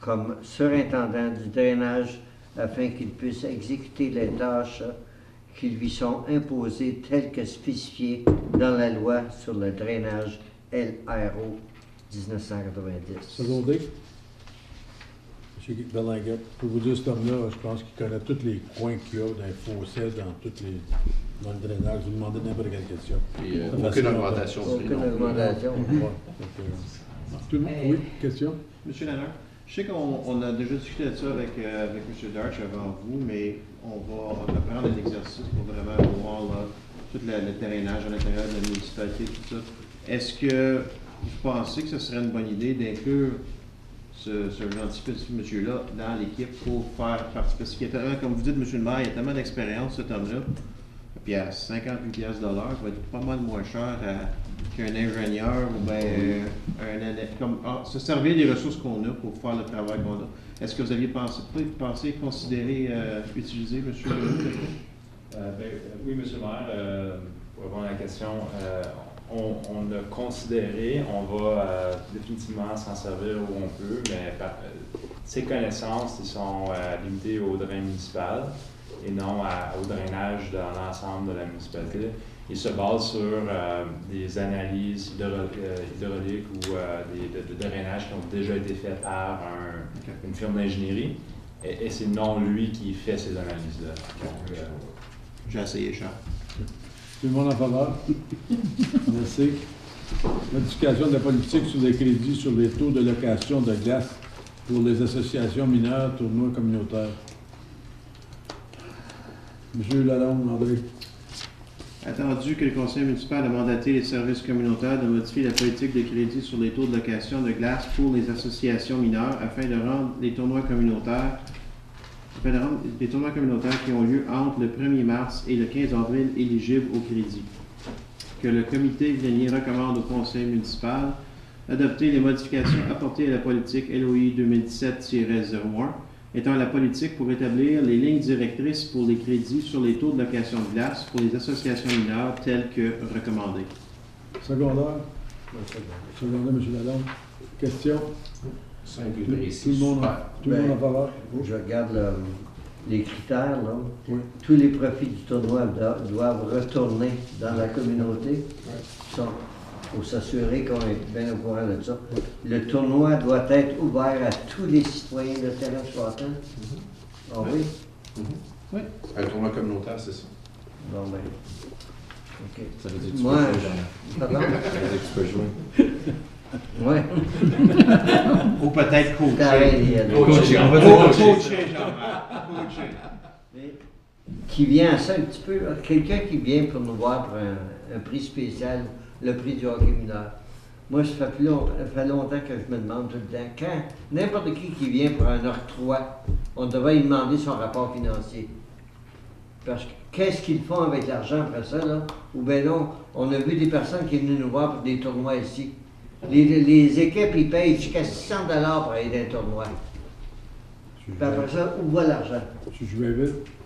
comme surintendant du drainage afin qu'il puisse exécuter les tâches qui lui sont imposées telles que spécifiées dans la loi sur le drainage LRO 1990. Secondé. M. Belinguet, pour vous dire, cet homme-là, je pense qu'il connaît tous les coins qu'il y a dans les fossés, dans le drainage. Vous demandez n'importe quelle question. Puis, aucune augmentation. Aucune augmentation. Oui, question? Monsieur Lanner, Je sais qu'on a déjà discuté de ça avec M. Darch avant vous, mais on va prendre un exercice pour vraiment voir là, tout le terrainage à l'intérieur de la municipalité, tout ça. Est-ce que vous pensez que ce serait une bonne idée d'inclure ce gentil petit monsieur-là dans l'équipe pour faire participer? Parce que, comme vous dites, M. le maire, il y a tellement d'expérience, cet homme-là. Puis à 58 piastres de l'heure, ça va être pas mal moins cher qu'un ingénieur ou bien se servir des ressources qu'on a pour faire le travail qu'on a. Est-ce que vous aviez pensé considérer utiliser M. Oui, M. le maire, pour répondre à la question, on a considéré, on va définitivement s'en servir où on peut, mais ses connaissances ils sont limitées au drain municipal et non au drainage dans l'ensemble de la municipalité. Il se base sur des analyses hydrauliques ou de drainage qui ont déjà été faites par une firme d'ingénierie et c'est non lui qui fait ces analyses-là. J'ai essayé, Charles. Tout le monde en faveur? Merci. Modification de la politique sur les crédits sur les taux de location de glace pour les associations mineures, tournois communautaires. Monsieur Lalonde, André. Attendu que le Conseil municipal a mandaté les services communautaires de modifier la politique de crédit sur les taux de location de glace pour les associations mineures afin de rendre les tournois communautaires qui ont lieu entre le 1er mars et le 15 avril éligibles au crédit. Que le comité Villénier recommande au Conseil municipal d'adopter les modifications apportées à la politique LOI 2017-01 étant la politique pour établir les lignes directrices pour les crédits sur les taux de location de glace pour les associations mineures telles que recommandées. Secondaire? Secondaire, M. Lalonde. Question? Simple et Tout précis. le monde en faveur? Je regarde les critères, là. Oui. Tous les profits du tournoi doivent retourner dans la communauté. Il faut s'assurer qu'on est bien au courant de ça. Le tournoi doit être ouvert à tous les citoyens de Terre-Rotten. Ah oui? Oui. Un tournoi communautaire, c'est ça. Bon, ben. OK. Ça veut dire que tu Moi, peux jouer. pardon? Ça veut dire que tu peux jouer. Oui. Ou peut-être Coacher, on va dire coacher, Mais qui vient à ça un petit peu, quelqu'un qui vient pour nous voir pour un prix spécial, le prix du hockey mineur. Moi, ça fait longtemps que je me demande tout le temps, quand n'importe qui vient pour un octroi, on devrait lui demander son rapport financier. Parce que qu'est-ce qu'ils font avec l'argent après ça, là? Ou bien non, on a vu des personnes qui sont venues nous voir pour des tournois ici. Les équipes, ils payent jusqu'à 600 $ pour aller dans un tournoi. Puis après ça, où va l'argent?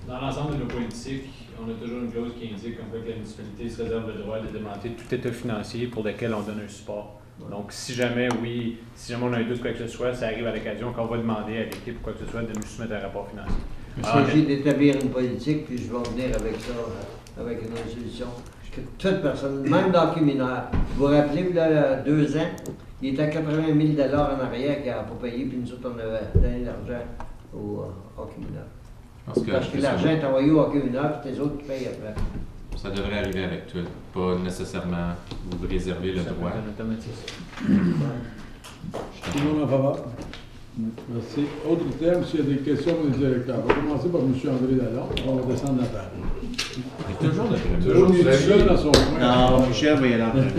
Dans l'ensemble de nos politiques, on a toujours une clause qui indique comme quoi que la municipalité se réserve le droit de demander tout état financier pour lequel on donne un support. Donc, si jamais on a un doute quoi que ce soit, ça arrive à l'occasion qu'on va demander à l'équipe quoi que ce soit de nous soumettre un rapport financier. Il s'agit d'établir une politique, puis je vais venir avec ça, avec une résolution. Que toute personne, même dans le mineur, vous vous rappelez, il y a 2 ans, il était à 80 000 $ en arrière qu'il n'a pas payé, puis nous autres, on avait donné l'argent au hockey mineur. Parce que l'argent est envoyé au hockey mineur, puis c'est les autres qui payent après. Ça devrait arriver avec tout, pas nécessairement vous réserver le droit. Tout le monde en faveur? Merci. Autre thème, s'il y a des questions pour les directeurs. On va commencer par M. André Lalonde, on va descendre la table. Il est toujours le premier. Toujours il est seul dans son coin. Non, Michel va y aller en premier.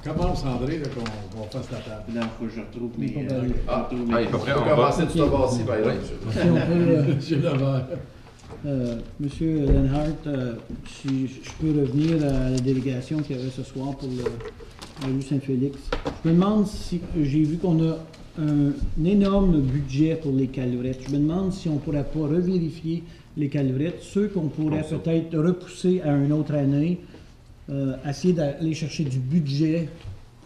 Commence, André, qu'on fasse la table. Non, il faut que je retrouve mes... il est pas prêt. On va commencer tout d'abord ici, par exemple. Monsieur Lavert. Monsieur Lenhart, si je peux revenir à la délégation qu'il y avait ce soir pour la rue Saint-Félix. Je me demande si j'ai vu qu'on a un énorme budget pour les calvrettes. Je me demande si on ne pourrait pas revérifier les calvrettes, ceux qu'on pourrait peut-être repousser à une autre année, essayer d'aller chercher du budget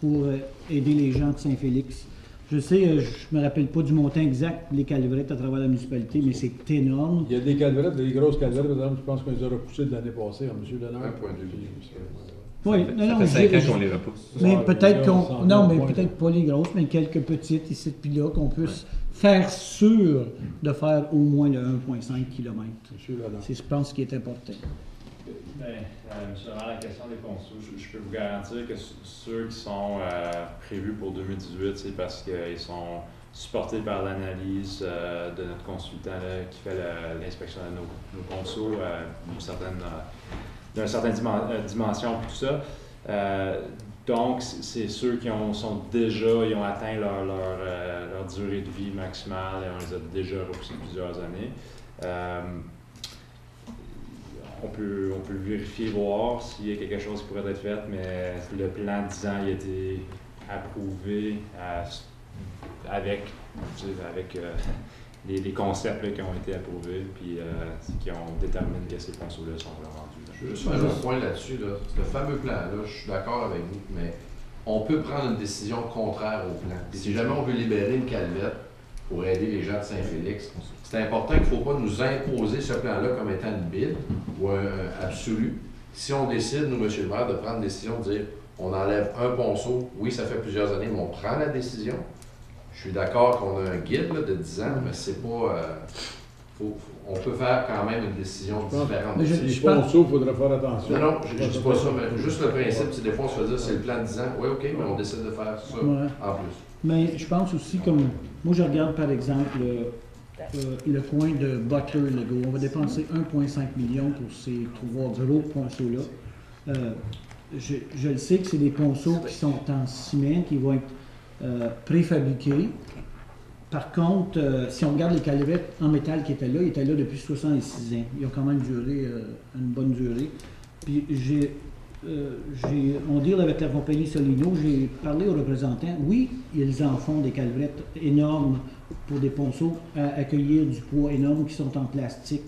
pour aider les gens de Saint-Félix. Je sais, je me rappelle pas du montant exact des calvrettes à travers la municipalité, mais c'est énorme. Il y a des calvrettes, des grosses calvrettes, par exemple, je pense qu'on les a repoussées de l'année passée, M. Lenhart. 1,2 million. Oui, Ça fait 5 ans qu'on les repousse. Mais peut-être qu'on. Non, mais points. peut-être pas les grosses, mais quelques petites ici puis là, qu'on puisse faire sûr de faire au moins le 1,5 km. C'est, je pense, ce qui est important. Bien, sur la question des consos, je peux vous garantir que ceux qui sont prévus pour 2018, c'est parce qu'ils sont supporté par l'analyse de notre consultant là, qui fait l'inspection de nos ponceaux d'une certaine dimension et tout ça. Donc, c'est ceux qui ils ont atteint leur durée de vie maximale et on les a déjà repoussés plusieurs années. On peut vérifier, voir s'il y a quelque chose qui pourrait être fait, mais le plan de 10 ans il a été approuvé avec les concepts là, qui ont été approuvés, puis qui ont déterminé que ces ponceaux-là sont vraiment rendus. Je veux juste faire un point là-dessus. Là. Ce fameux plan-là, je suis d'accord avec vous, mais on peut prendre une décision contraire au plan. Puis si jamais on veut libérer une calvette pour aider les gens de Saint-Félix, c'est important qu'il ne faut pas nous imposer ce plan-là comme étant une bille ou un absolu. Si on décide, nous, M. le maire, de prendre une décision de dire on enlève un ponceau, oui, ça fait plusieurs années, mais on prend la décision. Je suis d'accord qu'on a un guide là, de 10 ans, mais c'est pas... on peut faire quand même une décision différente. Les ponceaux, il faudrait faire attention. Non, je ne dis pas ça, mais juste le principe, c'est des fois on se fait dire c'est le plan de 10 ans. Oui, OK, mais on décide de faire ça en plus. Mais je pense aussi, comme moi je regarde par exemple le coin de Butler-Legault, on va dépenser 1,5 million pour ces 3 gros ponceaux-là. Je le sais que c'est des ponceaux qui sont en ciment, qui vont être préfabriqués. Par contre, si on regarde les calvettes en métal qui étaient là, ils étaient là depuis 66 ans. Ils ont quand même duré une bonne durée. Puis on deal avec la compagnie Solino, j'ai parlé aux représentants. Oui, ils en font des calvettes énormes pour des ponceaux à accueillir du poids énorme qui sont en plastique.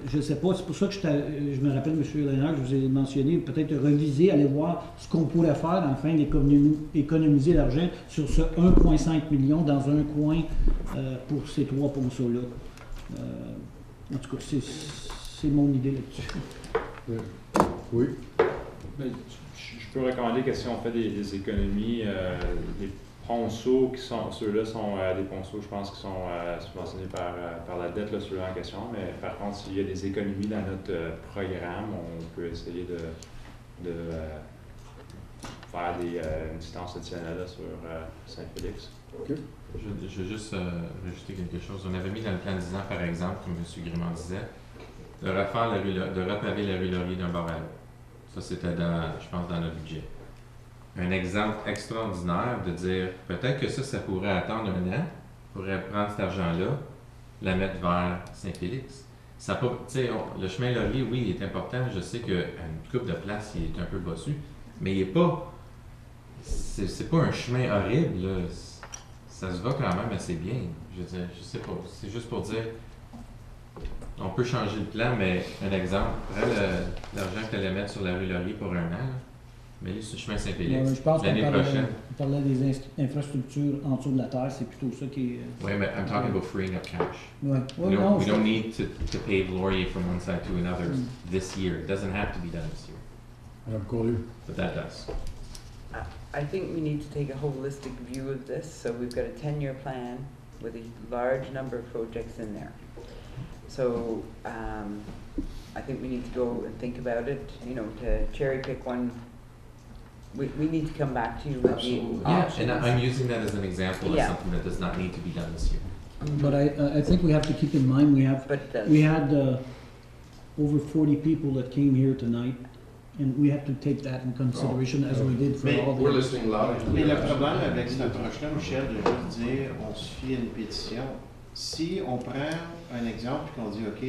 Je ne sais pas, c'est pour ça que je me rappelle, M. Léonard, je vous ai mentionné, peut-être reviser, aller voir ce qu'on pourrait faire afin d'économiser l'argent sur ce 1,5 million dans un coin pour ces 3 ponceaux-là. En tout cas, c'est mon idée là-dessus. Oui. Je peux recommander que si on fait des économies, les ponceaux qui sont, ceux-là sont des ponceaux, je pense, qui sont subventionnés par la dette, là, ceux-là en question, mais par contre, s'il y a des économies dans notre programme, on peut essayer de faire une distance additionnelle là, sur Saint-Félix. OK. Je veux juste rajouter quelque chose. On avait mis dans le plan de 10 ans, par exemple, comme M. Grimand disait, de repaver la rue Laurier d'un bord à l'autre. Ça, c'était, je pense, dans notre budget. Un exemple extraordinaire de dire, peut-être que ça pourrait attendre 1 an, on pourrait prendre cet argent-là, la mettre vers Saint-Félix. Le chemin Laurier, oui, il est important. Je sais qu'à une couple de places, il est un peu bossu, mais il n'est pas... C'est pas un chemin horrible, là. Ça se va quand même assez bien. Je sais pas. C'est juste pour dire... On peut changer le plan, mais un exemple, l'argent que tu allais mettre sur la rue Laurier pour 1 an, là, mais là, sur le chemin Saint-Félix, je pense l'année prochaine. On parlait des infrastructures en dessous de la terre, c'est plutôt ça qui est... Oui, mais I'm talking about freeing up cash. Ouais. We don't need to pave Laurier from one side to another this year. It doesn't have to be done this year. Madame Corlew. But that does. I think we need to take a holistic view of this. So we've got a 10-year plan with a large number of projects in there. So I think we need to go and think about it, to cherry pick one. We need to come back to you with the options. And I'm using that as an example of something that does not need to be done this year. But I think we have to keep in mind we had over 40 people that came here tonight, and we have to take that in consideration as we did for all the... We're listening loud. Mais le problème avec cette approche-là, Michel, de juste dire on se fie à une pétition, si on prend un exemple et qu'on dit OK,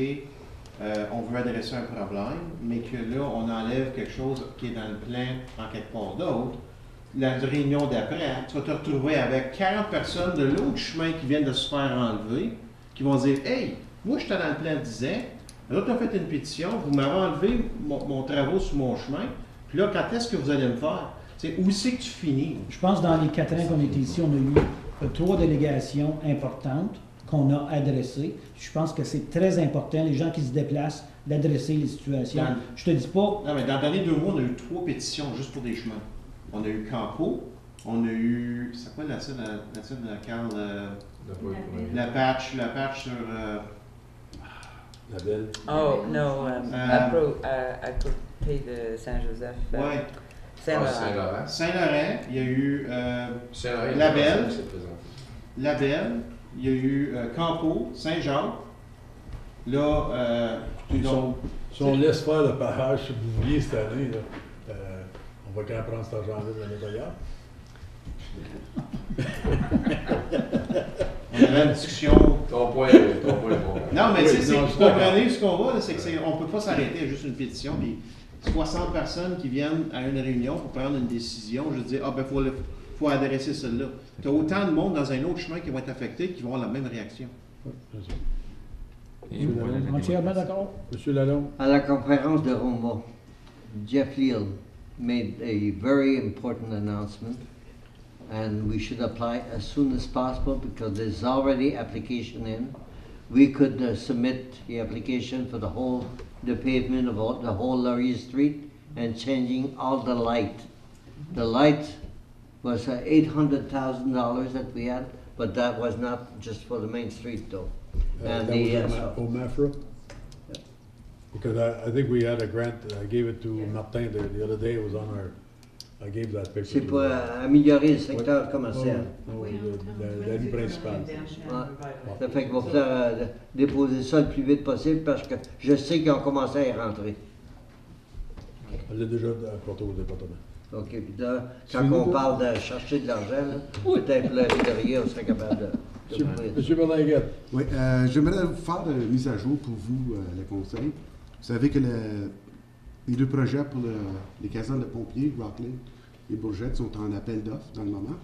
on veut adresser un problème, mais que là, on enlève quelque chose qui est dans le plan en quelque part d'autre, la réunion d'après, tu vas te retrouver avec 40 personnes de l'autre chemin qui viennent de se faire enlever, qui vont dire Hey, moi j'étais dans le plan de 10 ans, l'autre a fait une pétition, vous m'avez enlevé mon travaux sur mon chemin, puis là, quand est-ce que vous allez me faire? Où c'est que tu finis? Je pense que dans les 4 ans qu'on était ici, on a eu 3 délégations importantes qu'on a adressées. Je pense que c'est très important, les gens qui se déplacent, d'adresser les situations. Je te dis pas... Non, mais dans les derniers 2 mois, on a eu 3 pétitions juste pour des chemins. On a eu Campo, on a eu... C'est quoi la titre de Carl? La patch sur... La belle. Oh, no, à côté de Saint-Joseph. Ouais. Saint-Laurent. Saint-Laurent, il y a eu La Belle. Labelle, il y a eu Campo, Saint-Jacques. Là, Si on laisse faire le barrage sur Bouvier cette année, là, on va quand même prendre cet argent-là de la nettoyeur. on avait une discussion. Ton point est bon. Non, mais Oui, tu sais, non, vous comprenez ce qu'on va, là, c'est qu'on ne peut pas s'arrêter à juste une pétition. Puis 60 personnes qui viennent à une réunion pour prendre une décision, je dis, faut adresser celle-là. Tu as autant de monde dans un autre chemin qui vont être affectés qui vont avoir la même réaction. Entièrement d'accord. Monsieur Lalonde. À la conférence de Roma, Jeff Leal made a very important announcement, and we should apply as soon as possible because there's already application in. We could submit the application for the pavement of the whole Laurier Street and changing all the light. The light was $800,000 that we had, but that was not just for the main street though. And That was OMAFRA? Because I think we had a grant, I gave it to Martin the other day, it was on I gave that paper. C'est pour améliorer le secteur commercial. Oui, la rue principale. Ouais. Ça fait qu'il va falloir déposer ça le plus vite possible parce que je sais qu'ils ont commencé à y rentrer. On l'a déjà apporté au département. OK, puis là, quand on parle de chercher de l'argent, peut-être pour la ville de Rivière, on serait capable de Monsieur Berlinguette. Oui, j'aimerais vous faire une mise à jour pour vous, le Conseil. Vous savez que les deux projets pour les casernes de pompiers, Rockland et Bourgette, sont en appel d'offres dans le moment.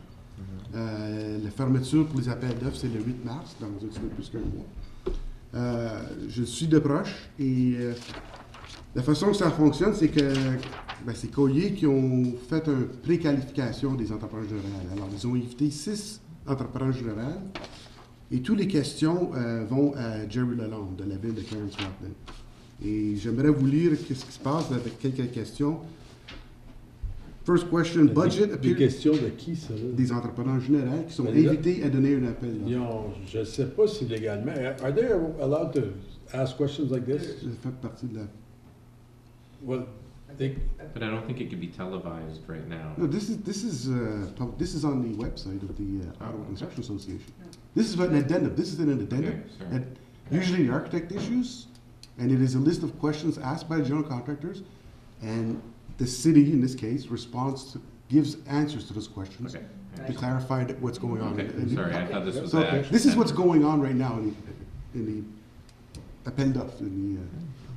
La fermeture pour les appels d'offres, c'est le 8 mars, dans un petit peu plus qu'un mois. Je suis de proche et la façon que ça fonctionne, c'est que c'est Collier qui ont fait une préqualification des entrepreneurs généraux. Alors, ils ont invité 6 entrepreneurs généraux et toutes les questions vont à Jerry Lalonde de la ville de Clarence-Rockland. Et j'aimerais vous lire qu'est-ce qui se passe avec quelques questions. First question, budget. Des questions de qui, ça? Là? Des entrepreneurs généraux qui sont invités à donner un appel. Je ne sais pas si légalement. Are they allowed to ask questions like this? Ça fait partie de la... Well, But I don't think it could be televised right now. No, this is on the website of the Ottawa Construction Association. This is an addendum. This is an addendum. Okay, sorry. And usually the architect issues, and it is a list of questions asked by the general contractors, and the city, in this case, gives answers to those questions to clarify what's going on. Okay, sorry, I thought this was So the actual this is what's tender. going on right now in the appel d'offres.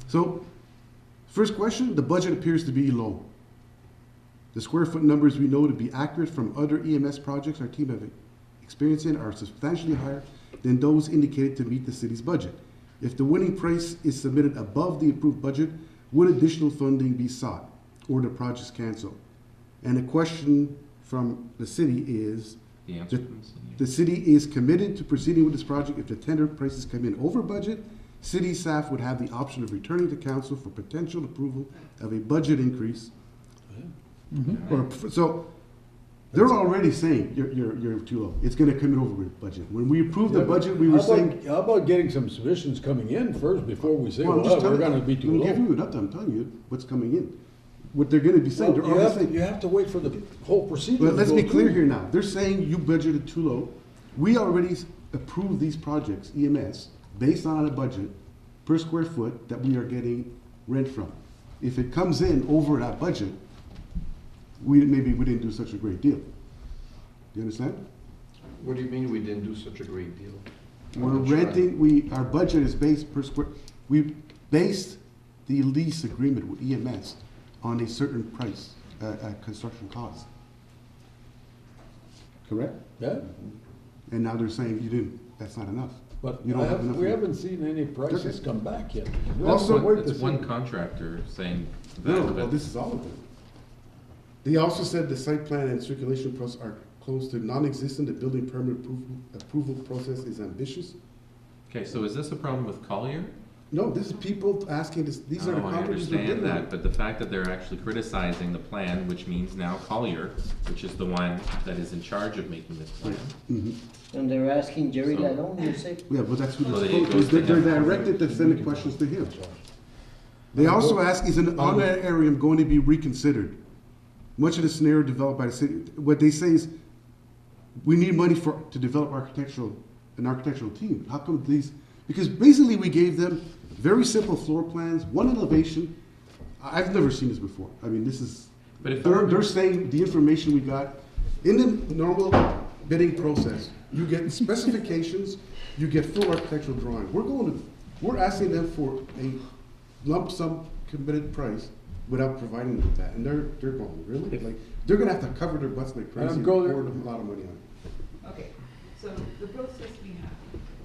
So, first question, the budget appears to be low. The square foot numbers we know to be accurate from other EMS projects our team have experienced in are substantially higher than those indicated to meet the city's budget. If the winning price is submitted above the approved budget, would additional funding be sought or the projects canceled? And a question from the city is, The answer from the city. the city is committed to proceeding with this project if the tender prices come in over budget. City staff would have the option of returning to council for potential approval of a budget increase. So they're already saying you're too low. It's going to come in over budget. When we approved the budget, we were saying. How about getting some submissions coming in first before we say, I'm well, just we're telling going to you, be too I'm low? giving you an update. I'm telling you what's coming in. What they're going to be saying. Well, They're already saying. you have to wait for the whole procedure. But to let's go be clear through. here now. They're saying you budgeted too low. We already approved these projects, EMS, based on a budget per square foot that we are getting rent from. If it comes in over that budget, maybe we didn't do such a great deal. You understand? What do you mean we didn't do such a great deal? We're renting, our budget is based per square, we based the lease agreement with EMS on a certain price, construction cost. Correct? Yeah, And now they're saying you didn't, that's not enough. but You don't have enough. we haven't seen any prices Okay. come back yet. We Also- have to wait to It's see. one contractor saying that, No, but well, this is all of them. They also said the site plan and circulation process are close to non-existent. The building permit approval process is ambitious. okay, so is this a problem with Collier? No, this is people asking this, these are the Oh, I contractors who did understand that, that. but the fact that they're actually criticizing the plan, which means now Collier, which is the one that is in charge of making this plan. Mhm. And they're asking Jerry So- Lalonde, you say? Yeah, but that's who Well, it they're goes to they're him. directed to send the questions to him. They also ask, is an honorarium going to be reconsidered? Much of the scenario developed by the city, what they say is, we need money to develop an architectural team. How come these? Because basically we gave them very simple floor plans, one elevation. I've never seen this before. I mean, this is, But if they're saying the information we got in the normal bidding process, you get specifications, you get full architectural drawing. We're asking them for a lump sum committed price without providing them with that. And they're going, really? Like, they're gonna have to cover their butts like crazy and pour a lot of money on it. Okay, so the process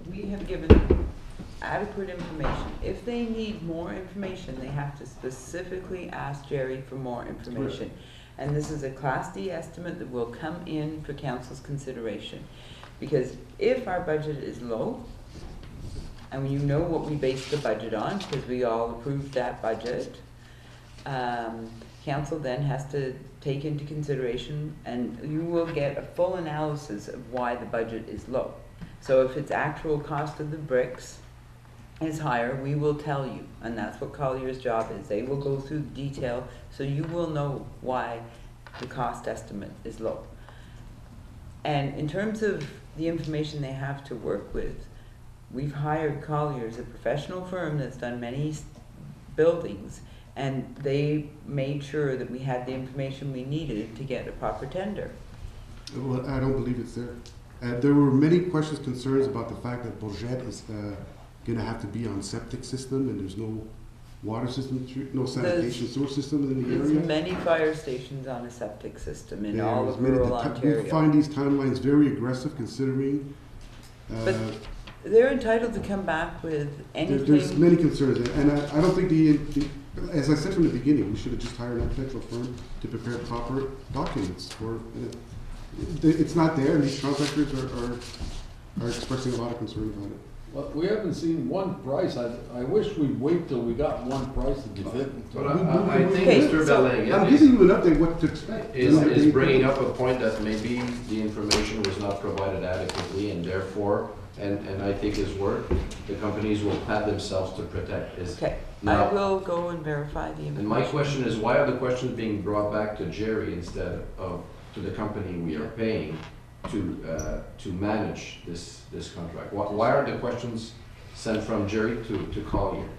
we have given adequate information. If they need more information, they have to specifically ask Jerry for more information. And this is a Class D estimate that will come in for council's consideration. Because if our budget is low, and you know what we based the budget on, because we all approved that budget, council then has to take into consideration, and you will get a full analysis of why the budget is low. So if its actual cost of the bricks is higher, we will tell you, and that's what Collier's job is. They will go through the detail, so you will know why the cost estimate is low. And in terms of the information they have to work with, we've hired Collier's, a professional firm that's done many buildings, and they made sure that we had the information we needed to get a proper tender. Well, I don't believe it's there. There were many questions, concerns about the fact that Bourget is going to have to be on septic system, and there's no water system, no sanitation sewer system in the area. There's many fire stations on a septic system in all of rural Ontario. We find these timelines very aggressive, considering. But they're entitled to come back with anything. There's many concerns, and I don't think as I said from the beginning, we should have just hired an architectural firm to prepare proper documents for. It's not there, and these contractors are expressing a lot of concern about it. Well, we haven't seen one price. I wish we'd wait till we got one price to give it. But I think Mr. Belling I'm giving you an update what to expect. is bringing up a point that maybe the information was not provided adequately, and therefore, and I think his word, the companies will pat themselves to protect his. Okay, now, I will go and verify the information. And my question is, why are the questions being brought back to Jerry instead of to the company we are paying to manage this contract? Why are the questions sent from Jerry to Collier?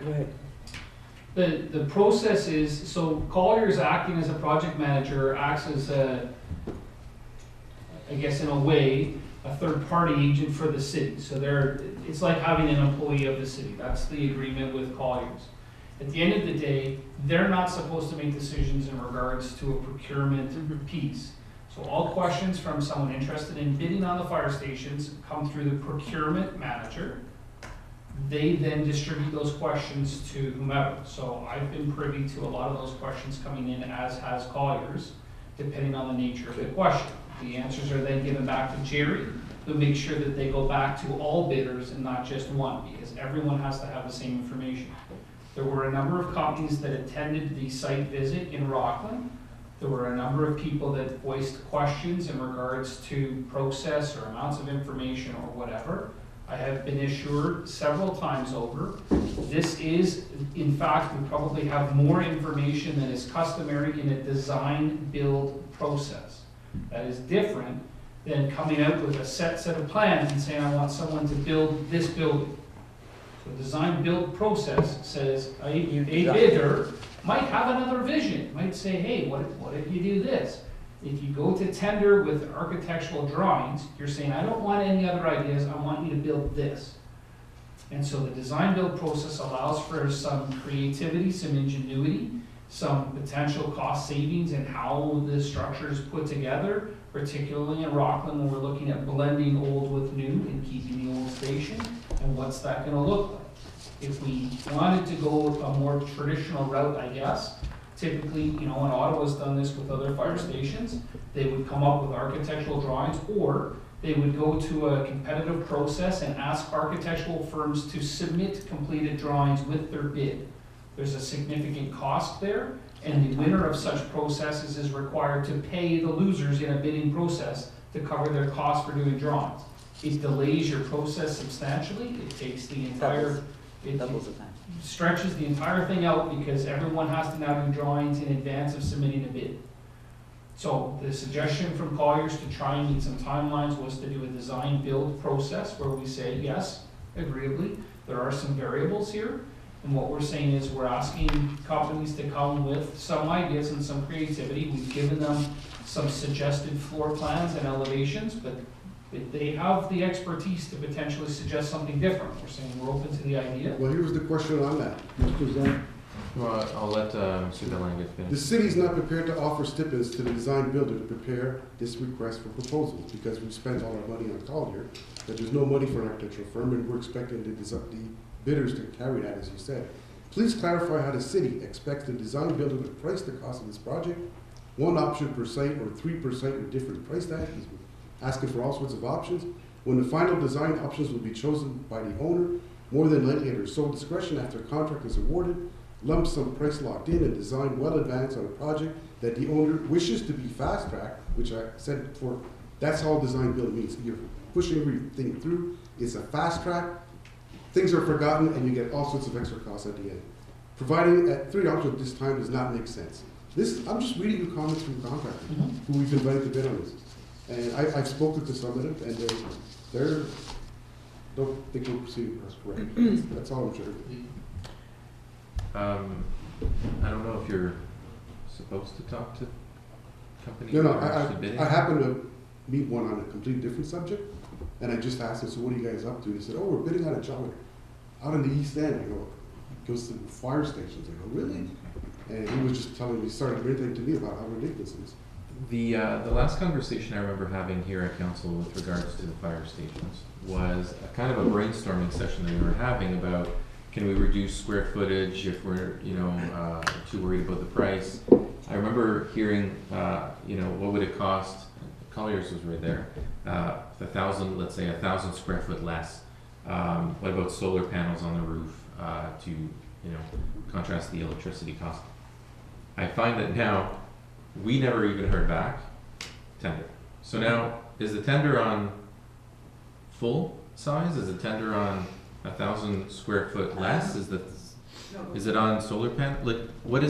Go ahead. The process is, so Collier is acting as a project manager, acts as a, I guess in a way, a third-party agent for the city. So it's like having an employee of the city. That's the agreement with Collier's. At the end of the day, they're not supposed to make decisions in regards to a procurement piece. So all questions from someone interested in bidding on the fire stations come through the procurement manager. They then distribute those questions to whomever. So I've been privy to a lot of those questions coming in, as has Collier's, depending on the nature of the question. The answers are then given back to Jerry, who makes sure that they go back to all bidders and not just one, because everyone has to have the same information. There were a number of companies that attended the site visit in Rockland. There were a number of people that voiced questions in regards to process or amounts of information or whatever. I have been assured several times over, this is, in fact, we probably have more information than is customary in a design-build process. That is different than coming out with a set of plans and saying, I want someone to build this building. So design-build process says a bidder might have another vision, might say, hey, what if you do this? If you go to tender with architectural drawings, you're saying, I don't want any other ideas, I want you to build this. And so the design-build process allows for some creativity, some ingenuity, some potential cost savings in how the structure is put together, particularly in Rockland when we're looking at blending old with new and keeping the old station, and what's that going to look like. If we wanted to go a more traditional route, I guess, typically, and Ottawa's done this with other fire stations, they would come up with architectural drawings, or they would go to a competitive process and ask architectural firms to submit completed drawings with their bid. There's a significant cost there, and the winner of such processes is required to pay the losers in a bidding process to cover their costs for doing drawings. It delays your process substantially. It takes the entire, doubles the time. Stretches the entire thing out because everyone has to now do drawings in advance of submitting a bid. So the suggestion from Colliers to try and meet some timelines was to do a design-build process where we say, yes, agreeably, there are some variables here. And what we're saying is we're asking companies to come with some ideas and some creativity. We've given them some suggested floor plans and elevations, but if they have the expertise to potentially suggest something different, we're saying we're open to the idea. Well, here's the question on that. Mr. Zahn. Well, I'll let Mr. Delang get The finished. city is not prepared to offer stipends to the design builder to prepare this request for proposals because we spent all our money on Collier, that there's no money for an architectural firm, and we're expecting the bidders to carry that, as you said. Please clarify how the city expects the design builder to price the cost of this project. One option per site or 3 per site with different price tags. He's asking for all sorts of options. When the final design options will be chosen by the owner, more than likely at her sole discretion after a contract is awarded, lump sum price locked in and design well advanced on a project that the owner wishes to be fast tracked, which I said before, that's all design build means. You're pushing everything through. It's a fast track. Things are forgotten and you get all sorts of extra costs at the end. Providing at $3 at this time does not make sense. I'm just reading you comments from contractors who we've invited to bid on this. And I've spoken to some of them and they're don't think we're proceeding as correct. That's all I'm sharing. I don't know if you're supposed to talk to companies. No, bidding. I happened to meet one on a completely different subject, and I just asked him, so what are you guys up to? He said, oh, we're bidding on a job out in the East End. I go, goes to fire stations. I go, really? And he was just telling me, he started ranting to me about how ridiculous it is. The last conversation I remember having here at council with regards to the fire stations was a kind of a brainstorming session that we were having about, can we reduce square footage if we're, too worried about the price? I remember hearing, what would it cost? Colliers was right there. 1,000 square foot less. What about solar panels on the roof to, contrast the electricity cost? I find that now we never even heard back tender. So now, is the tender on full size? Is the tender on 1,000 square foot less? Is it on solar panel? What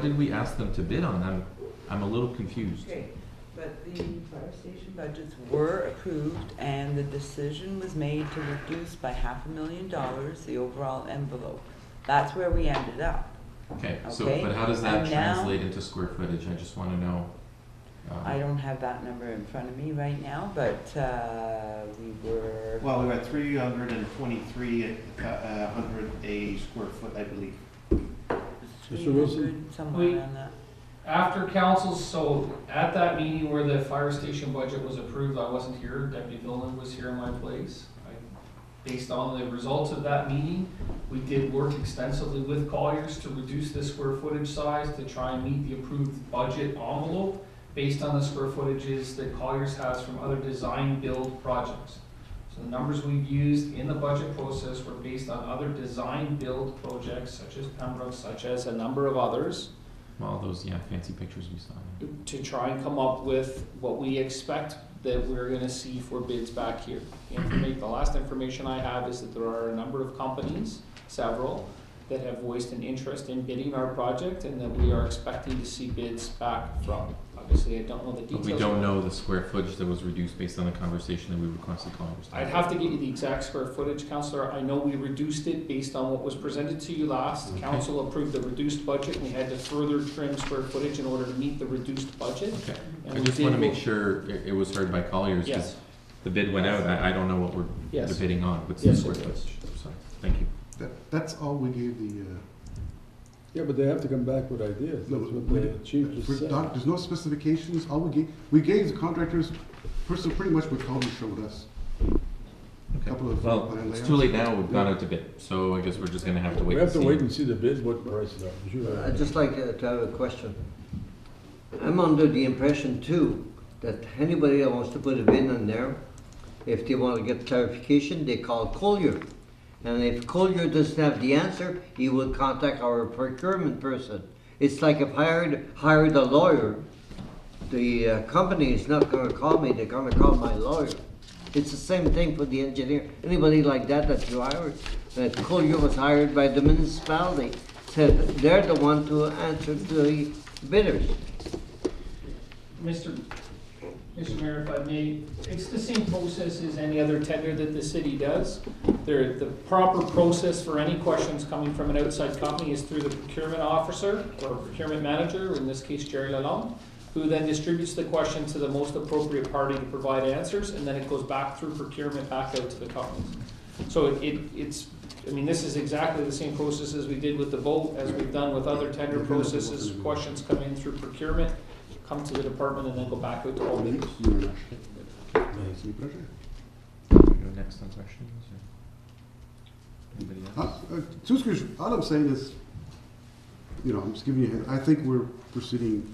did we ask them to bid on? I'm a little confused. Okay, but the fire station budgets were approved and the decision was made to reduce by $500,000 the overall envelope. That's where we ended up. Okay, but how does that translate into square footage? I just want to know. I don't have that number in front of me right now, but we were... Well, we were at 323 at 100 a square foot, I believe. 300, somewhere around that. After councils, so at that meeting where the fire station budget was approved, I wasn't here, Deputy Villan was here in my place. Based on the results of that meeting, we did work extensively with Colliers to reduce the square footage size to try and meet the approved budget envelope based on the square footages that Colliers has from other design build projects. So the numbers we've used in the budget process were based on other design build projects such as Pembroke, such as a number of others. Well, those fancy pictures we saw. To try and come up with what we expect that we're going to see for bids back here. The last information I have is that there are a number of companies, several, that have voiced an interest in bidding our project and that we are expecting to see bids back from. Obviously, I don't know the details. But we don't know the square footage that was reduced based on the conversation that we requested Colliers. I'd have to get you the exact square footage, Councillor. I know we reduced it based on what was presented to you last. Okay. Council approved the reduced budget. We had to further trim square footage in order to meet the reduced budget. Okay. And I just want to make sure it was heard by Colliers. Yes. The bid went out. I don't know what we're debating on. What's the square footage? So, thank you. That's all we gave the. Yeah, but they have to come back with ideas. That's what the chief just said. There's no specifications. All we gave the contractors, pretty much what Collier showed us. Okay. Well, it's too late now. We've gone out to bid, so I guess we're just going to have to wait. We have to wait and see the bid, what prices are. I'd just like to have a question. I'm under the impression too that anybody that wants to put a bid in there, if they want to get clarification, they call Collier. And if Collier doesn't have the answer, he will contact our procurement person. It's like if I hired a lawyer, the company is not going to call me, they're going to call my lawyer. It's the same thing for the engineer. Anybody like that you hired, that Collier was hired by the municipality, said they're the one to answer to the bidders. Mr. Mayor, if I may, it's the same process as any other tender that the city does. The proper process for any questions coming from an outside company is through the procurement officer or procurement manager, in this case Jerry Lalonde, who then distributes the question to the most appropriate party to provide answers, and then it goes back through procurement back out to the companies. So it's, I mean, this is exactly the same process as we did with the vote, as we've done with other tender processes. Questions come in through procurement, come to the department, and then go back out to all bidders. Go next on questions. Or anybody else? All I'm saying is, you know, I'm just giving you a hint. I think we're proceeding,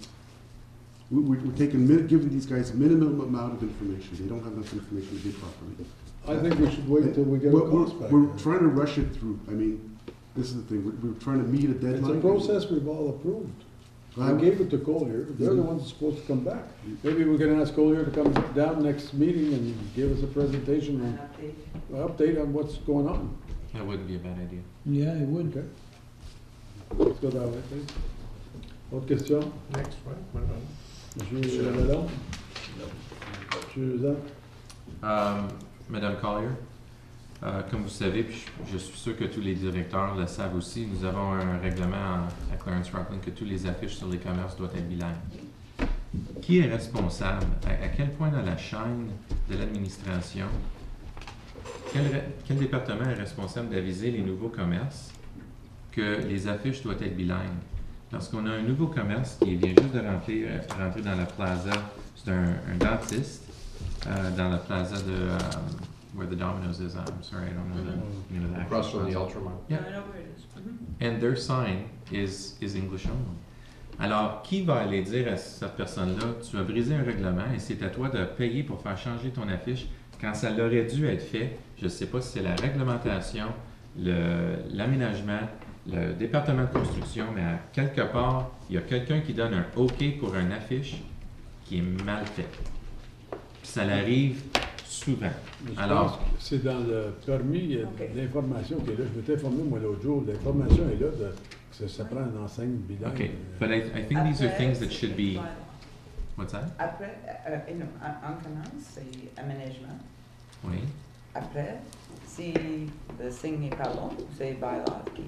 we're taking, giving these guys a minimum amount of information. They don't have enough information to bid properly. I think we should wait until we get a cost back. We're trying to rush it through. I mean, this is the thing. We're trying to meet a deadline. It's a process we've all approved. I gave it to Collier. They're the ones supposed to come back. Maybe we can ask Collier to come down next meeting and give us a presentation and update on what's going on. That wouldn't be a bad idea. Yeah, it would. Okay. Let's go that way, please. Autre question? Next, ouais. Monsieur Lalonde? Monsieur Zach? Madame Collier, comme vous savez, puis je suis sûr que tous les directeurs le savent aussi, nous avons un règlement à Clarence Rockland que tous les affiches sur les commerces doivent être bilingues. Qui est responsable? À quel point dans la chaîne de l'administration, quel département est responsable d'aviser les nouveaux commerces que les affiches doivent être bilingues? Lorsqu'on a un nouveau commerce qui vient juste de rentrer dans la plaza, c'est un dentiste, dans la plaza de where the Domino's is. I'm sorry, I don't know the name of the Across actual from the plaza. Ultramart. Yeah. I know where it is. And their sign is English only. Alors, qui va aller dire à cette personne-là, tu as brisé un règlement et c'est à toi de payer pour faire changer ton affiche quand ça l'aurait dû être fait? Je ne sais pas si c'est la réglementation, l'aménagement, le département de construction, mais à quelque part, il y a quelqu'un qui donne un OK pour une affiche qui est mal faite. Puis ça l'arrive souvent. Je Alors, pense que c'est dans le permis, il y a l'information qui est là. Je m'étais informé, moi, l'autre jour. L'information est là, que ça prend un enseigne bilingue. okay, but I think these are things that should be. What's that? Après, on commence, c'est aménagement. Oui. Après, si le signe n'est pas long, c'est bylaw qui...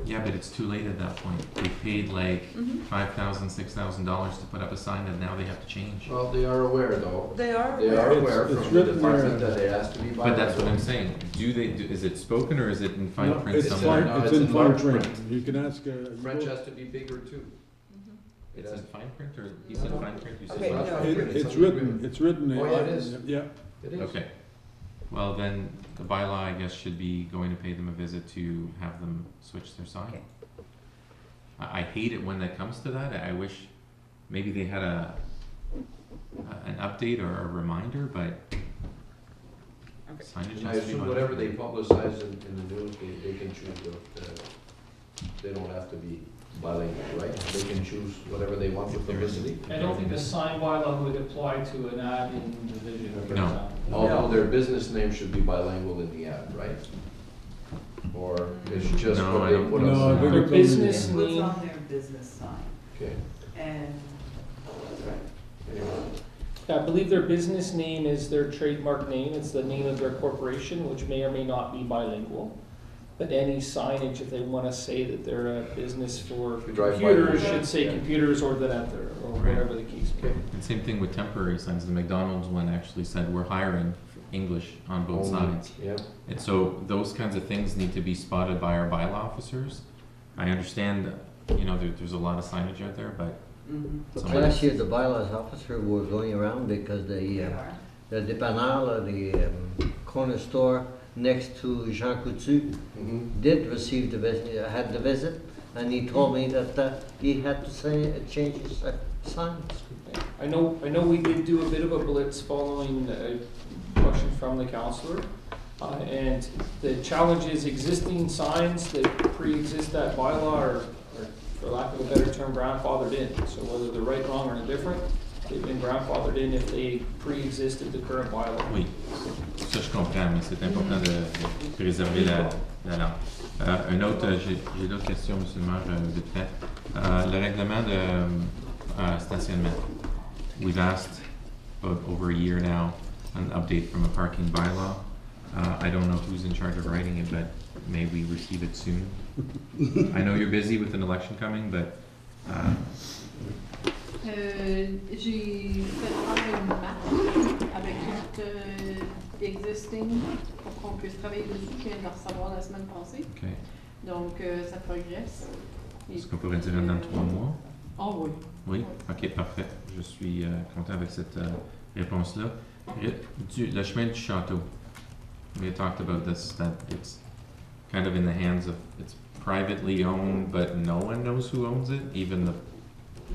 Yeah, but it's too late at that point. They paid like $5,000, $6,000 to put up a sign that now they have to change. Well, they are aware though. They are They are aware. aware from the department that it has to be But that's what I'm bilingual. saying. Is it spoken or is it in fine No, print it's somewhere? fine, No, it's it's in in fine large print. print. You can ask. French has to be bigger too. It's in fine print or you said fine print? You said Okay, large no. print? It's written. It's written. Oh, yeah, it is. Yeah. It is. Okay. Well, then the bylaw, I guess, should be going to pay them a visit to have them switch their sign. Okay. I hate it when that comes to that. I wish maybe they had an update or a reminder, but signage And I has to be assume on. whatever they publicize in the news, they can choose they don't have to be bilingual, right? They can choose whatever they want with publicity. I don't think the sign bylaw would apply to an ad in the Vision, for No. example. Although their business name should be bilingual in the ad, right? Or it's just No, what I they don't put think on so. the No, I think Their it's business What's name, on their business sign, Okay, and, that's right. anyway. I believe their business name is their trademark name, it's the name of their corporation, which may or may not be bilingual. But any signage, if they wanna say that they're a business for If you drive by computers, the- should say yeah. computers or that, or whatever the case may be. And same thing with temporary signs. The McDonald's one actually said we're hiring English on both Only- sides. Yeah. And so those kinds of things need to be spotted by our bylaw officers. I understand, you know, there's a lot of signage out there, but somebody- Last year, the bylaws officer was going around because They the are. dépanneur, the corner store next to Jean Coutu, did receive had the visit, and he told me that he had to change his signs. I know we did do a bit of a blitz following a question from the councillor. And the challenge is existing signs that pre-exist that bylaw are, for lack of a better term, grandfathered in. So whether they're right, wrong, or indifferent, they've been grandfathered in if they pre-existed the current bylaw. Oui, ça je comprends, mais c'est important de préserver la langue. Un autre, j'ai d'autres questions, monsieur le maire, vite fait. Le règlement de stationnement. we've asked about over a year now an update from a parking bylaw. I don't know who's in charge of writing it, but may we receive it soon? I know you're busy with an election coming, but J'ai fait faire une map avec tout existing pour qu'on puisse travailler dessus. Je viens de le recevoir la semaine passée. okay. Donc, ça progresse. Est-ce qu'on pourrait dire dans 3 mois? Oh oui. Oui? Ok, parfait. Je suis content avec cette réponse-là. Le chemin du château. We had talked about this, that it's kind of in the hands of, it's privately owned, but no one knows who owns it, even the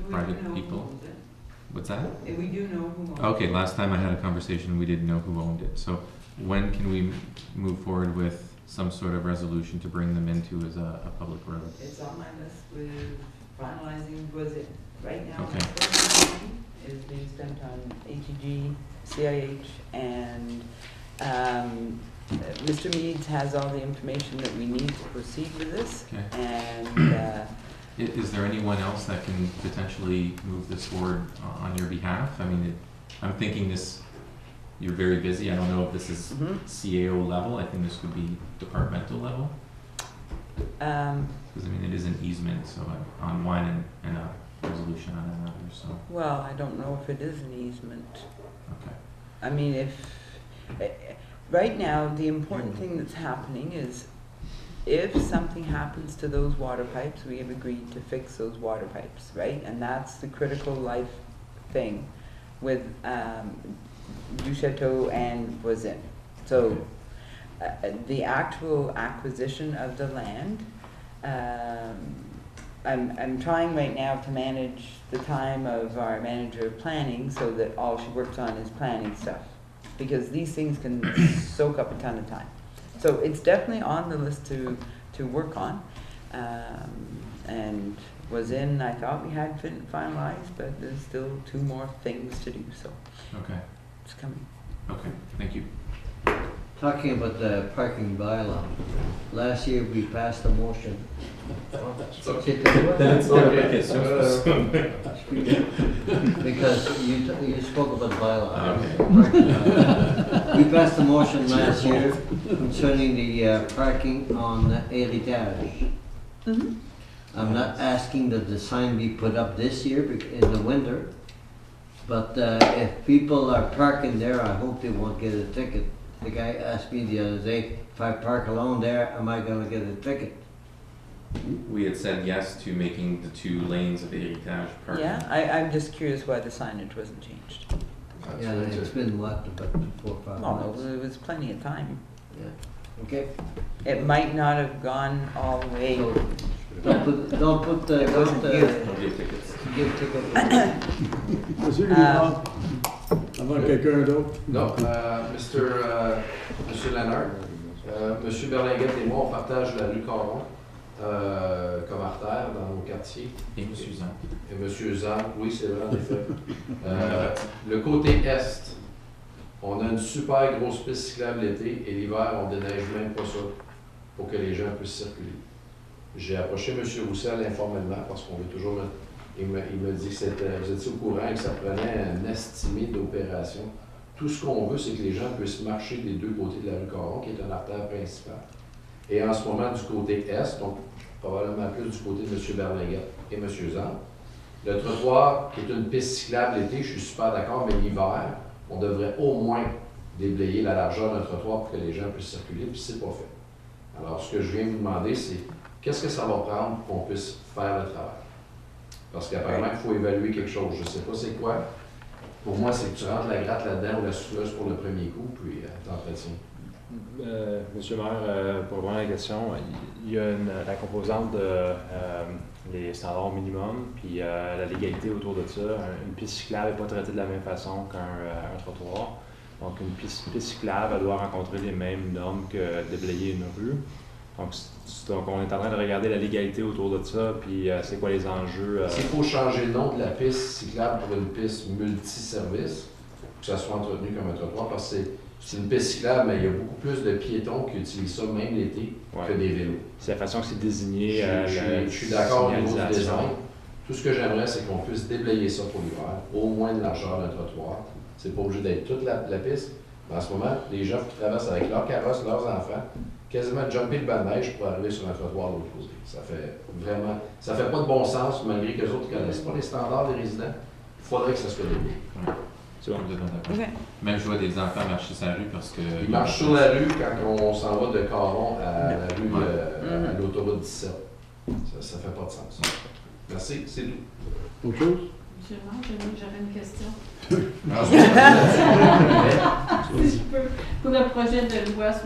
private people. What's that? We do know who owns it. Okay, last time I had a conversation, we didn't know who owned it. So when can we move forward with some sort of resolution to bring them into as a public road? It's on my list with finalizing, was it, right now, Okay. the money is being spent on ATG, CIH, and Mr. Meads has all the information that we need to proceed with this. Okay. And Is there anyone else that can potentially move this forward on your behalf? I mean, I'm thinking this, you're very busy. I don't know if this is CAO level. I think this could be departmental level. Because I mean, it is an easement, so on one and a resolution on another. So. well, I don't know if it is an easement. Okay. I mean, right now, the important thing that's happening is if something happens to those water pipes, we have agreed to fix those water pipes, right? And that's the critical life thing with Du Chateau and Voisin. So the actual acquisition of the land, I'm trying right now to manage the time of our manager of planning so that all she works on is planning stuff. Because these things can soak up a ton of time. So it's definitely on the list to work on. And Voisin, I thought we had finalized, but there's still 2 more things to do, so Okay. it's coming. Okay. Thank you. Talking about the parking bylaw, last year we passed a motion. Because you spoke about the bylaw. We passed a motion last year concerning the parking on Héritage. I'm not asking that the sign be put up this year in the winter, but if people are parking there, I hope they won't get a ticket. The guy asked me the other day, if I park alone there, am I gonna get a ticket? We had said yes to making the 2 lanes of Héritage parking. Yeah, I'm just curious why the signage wasn't changed. Yeah, it's been what, about 4 or 5 Well, months? there was plenty of time. Yeah, okay. It might not have gone all the way. So, don't put the, No give tickets. give ticket. Monsieur Guillaume, avant quelqu'un d'autre. Non, Monsieur Lennard, Monsieur Berlinguette et moi, on partage la rue Caron comme artère dans nos quartiers. Et Monsieur Zan. Et Monsieur Zan, oui, c'est vrai, en effet. Le côté est, on a une super grosse piste cyclable l'été et l'hiver, on déneige même pas ça pour que les gens puissent circuler. J'ai approché M. Roussel informellement parce qu'on veut toujours... Il me dit que vous étiez au courant et que ça prenait un estimé d'opération. Tout ce qu'on veut, c'est que les gens puissent marcher des 2 côtés de la rue Caron, qui est une artère principale. Et en ce moment, du côté est, donc probablement plus du côté de M. Berlinguette et M. Zan, le trottoir, qui est une piste cyclable l'été, je suis super d'accord, mais l'hiver, on devrait au moins déblayer la largeur d'un trottoir pour que les gens puissent circuler, puis c'est pas fait. Alors, ce que je viens vous demander, c'est qu'est-ce que ça va prendre pour qu'on puisse faire le travail? Parce qu'apparemment, il faut évaluer quelque chose. Je ne sais pas c'est quoi. Pour moi, c'est que tu rentres la gratte là-dedans ou la souffleuse pour le premier coup, puis t'entretiens. Monsieur le maire, pour répondre à la question, il y a la composante de les standards minimum, puis la légalité autour de ça. Une piste cyclable n'est pas traitée de la même façon qu'un trottoir. Donc, une piste cyclable, elle doit rencontrer les mêmes normes que déblayer une rue. Donc, on est en train de regarder la légalité autour de ça, puis c'est quoi les enjeux. S'il faut changer le nom de la piste cyclable pour une piste multiservice, que ça soit entretenu comme un trottoir, parce que c'est une piste cyclable, mais il y a beaucoup plus de piétons qui utilisent ça même l'été que des vélos. C'est la façon que c'est désigné. Je suis d'accord au niveau du design. Tout ce que j'aimerais, c'est qu'on puisse déblayer ça pour l'hiver, au moins de largeur d'un trottoir. C'est pas obligé d'être toute la piste. Mais en ce moment, les gens qui traversent avec leurs carrosses, leurs enfants, quasiment jumper le banc de neige pour arriver sur un trottoir de l'autre côté. Ça fait pas de bon sens, malgré que les autres ne connaissent pas les standards des résidents. Il faudrait que ça soit développé. C'est bon, vous êtes d'accord. Même je vois des enfants marcher sur la rue parce que... Ils marchent sur la rue quand on s'en va de Caron à la rue, à l'autoroute 17. Ça fait pas de sens. Merci, c'est tout. Autre chose? Monsieur le maire, j'avais une question. Ah, Si je peux. Pour le projet de loi 68,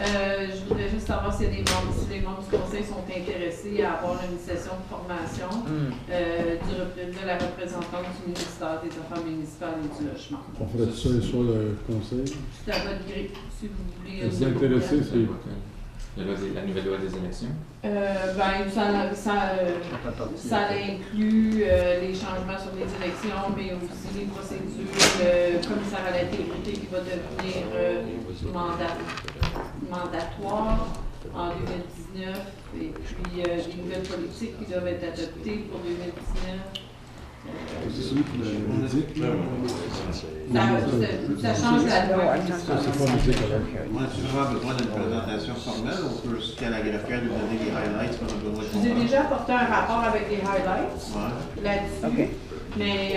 je voudrais juste savoir si les membres du Conseil sont intéressés à avoir une session de formation de la représentante du ministère des Affaires municipales et du Logement. On ferait ça sur le Conseil. C'est à votre gré, si vous voulez. Vous intéressez, c'est... La nouvelle loi des élections? Ça inclut les changements sur les élections, mais aussi les procédures, le commissaire à l'intégrité qui va devenir mandatoire en 2019, et puis les nouvelles politiques qui doivent être adoptées pour 2019. C'est celui qui le dit. Ça change la loi. On a vraiment besoin d'une présentation formelle. On peut calligraphier nous donner des highlights. Je vous ai déjà apporté un rapport avec des highlights là-dessus. Mais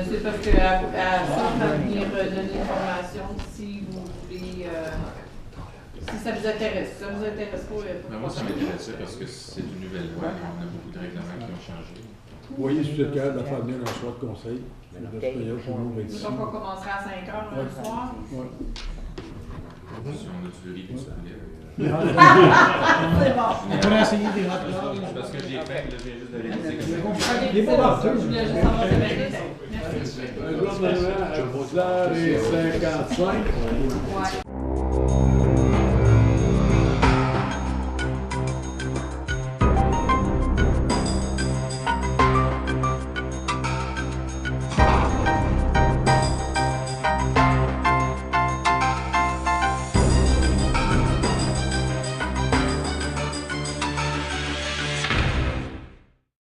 c'est parce qu'à ça, va venir donner une formation si vous voulez. Si ça vous intéresse. Si ça vous intéresse pas, Moi, ça m'intéressait parce que c'est une nouvelle loi. On a beaucoup de règlements qui ont changé. Vous voyez, si vous êtes capable de faire venir un soir de conseil, donc on commencera à 5 heures le soir. Ouais. Si on a du riz, ça C'est bon. On pourrait essayer des rapports. Parce que j'ai fait, je viens juste de réaliser que c'est Ok, c'est bon. Je voulais juste savoir de merci. Un jour de 10h55. Ouais.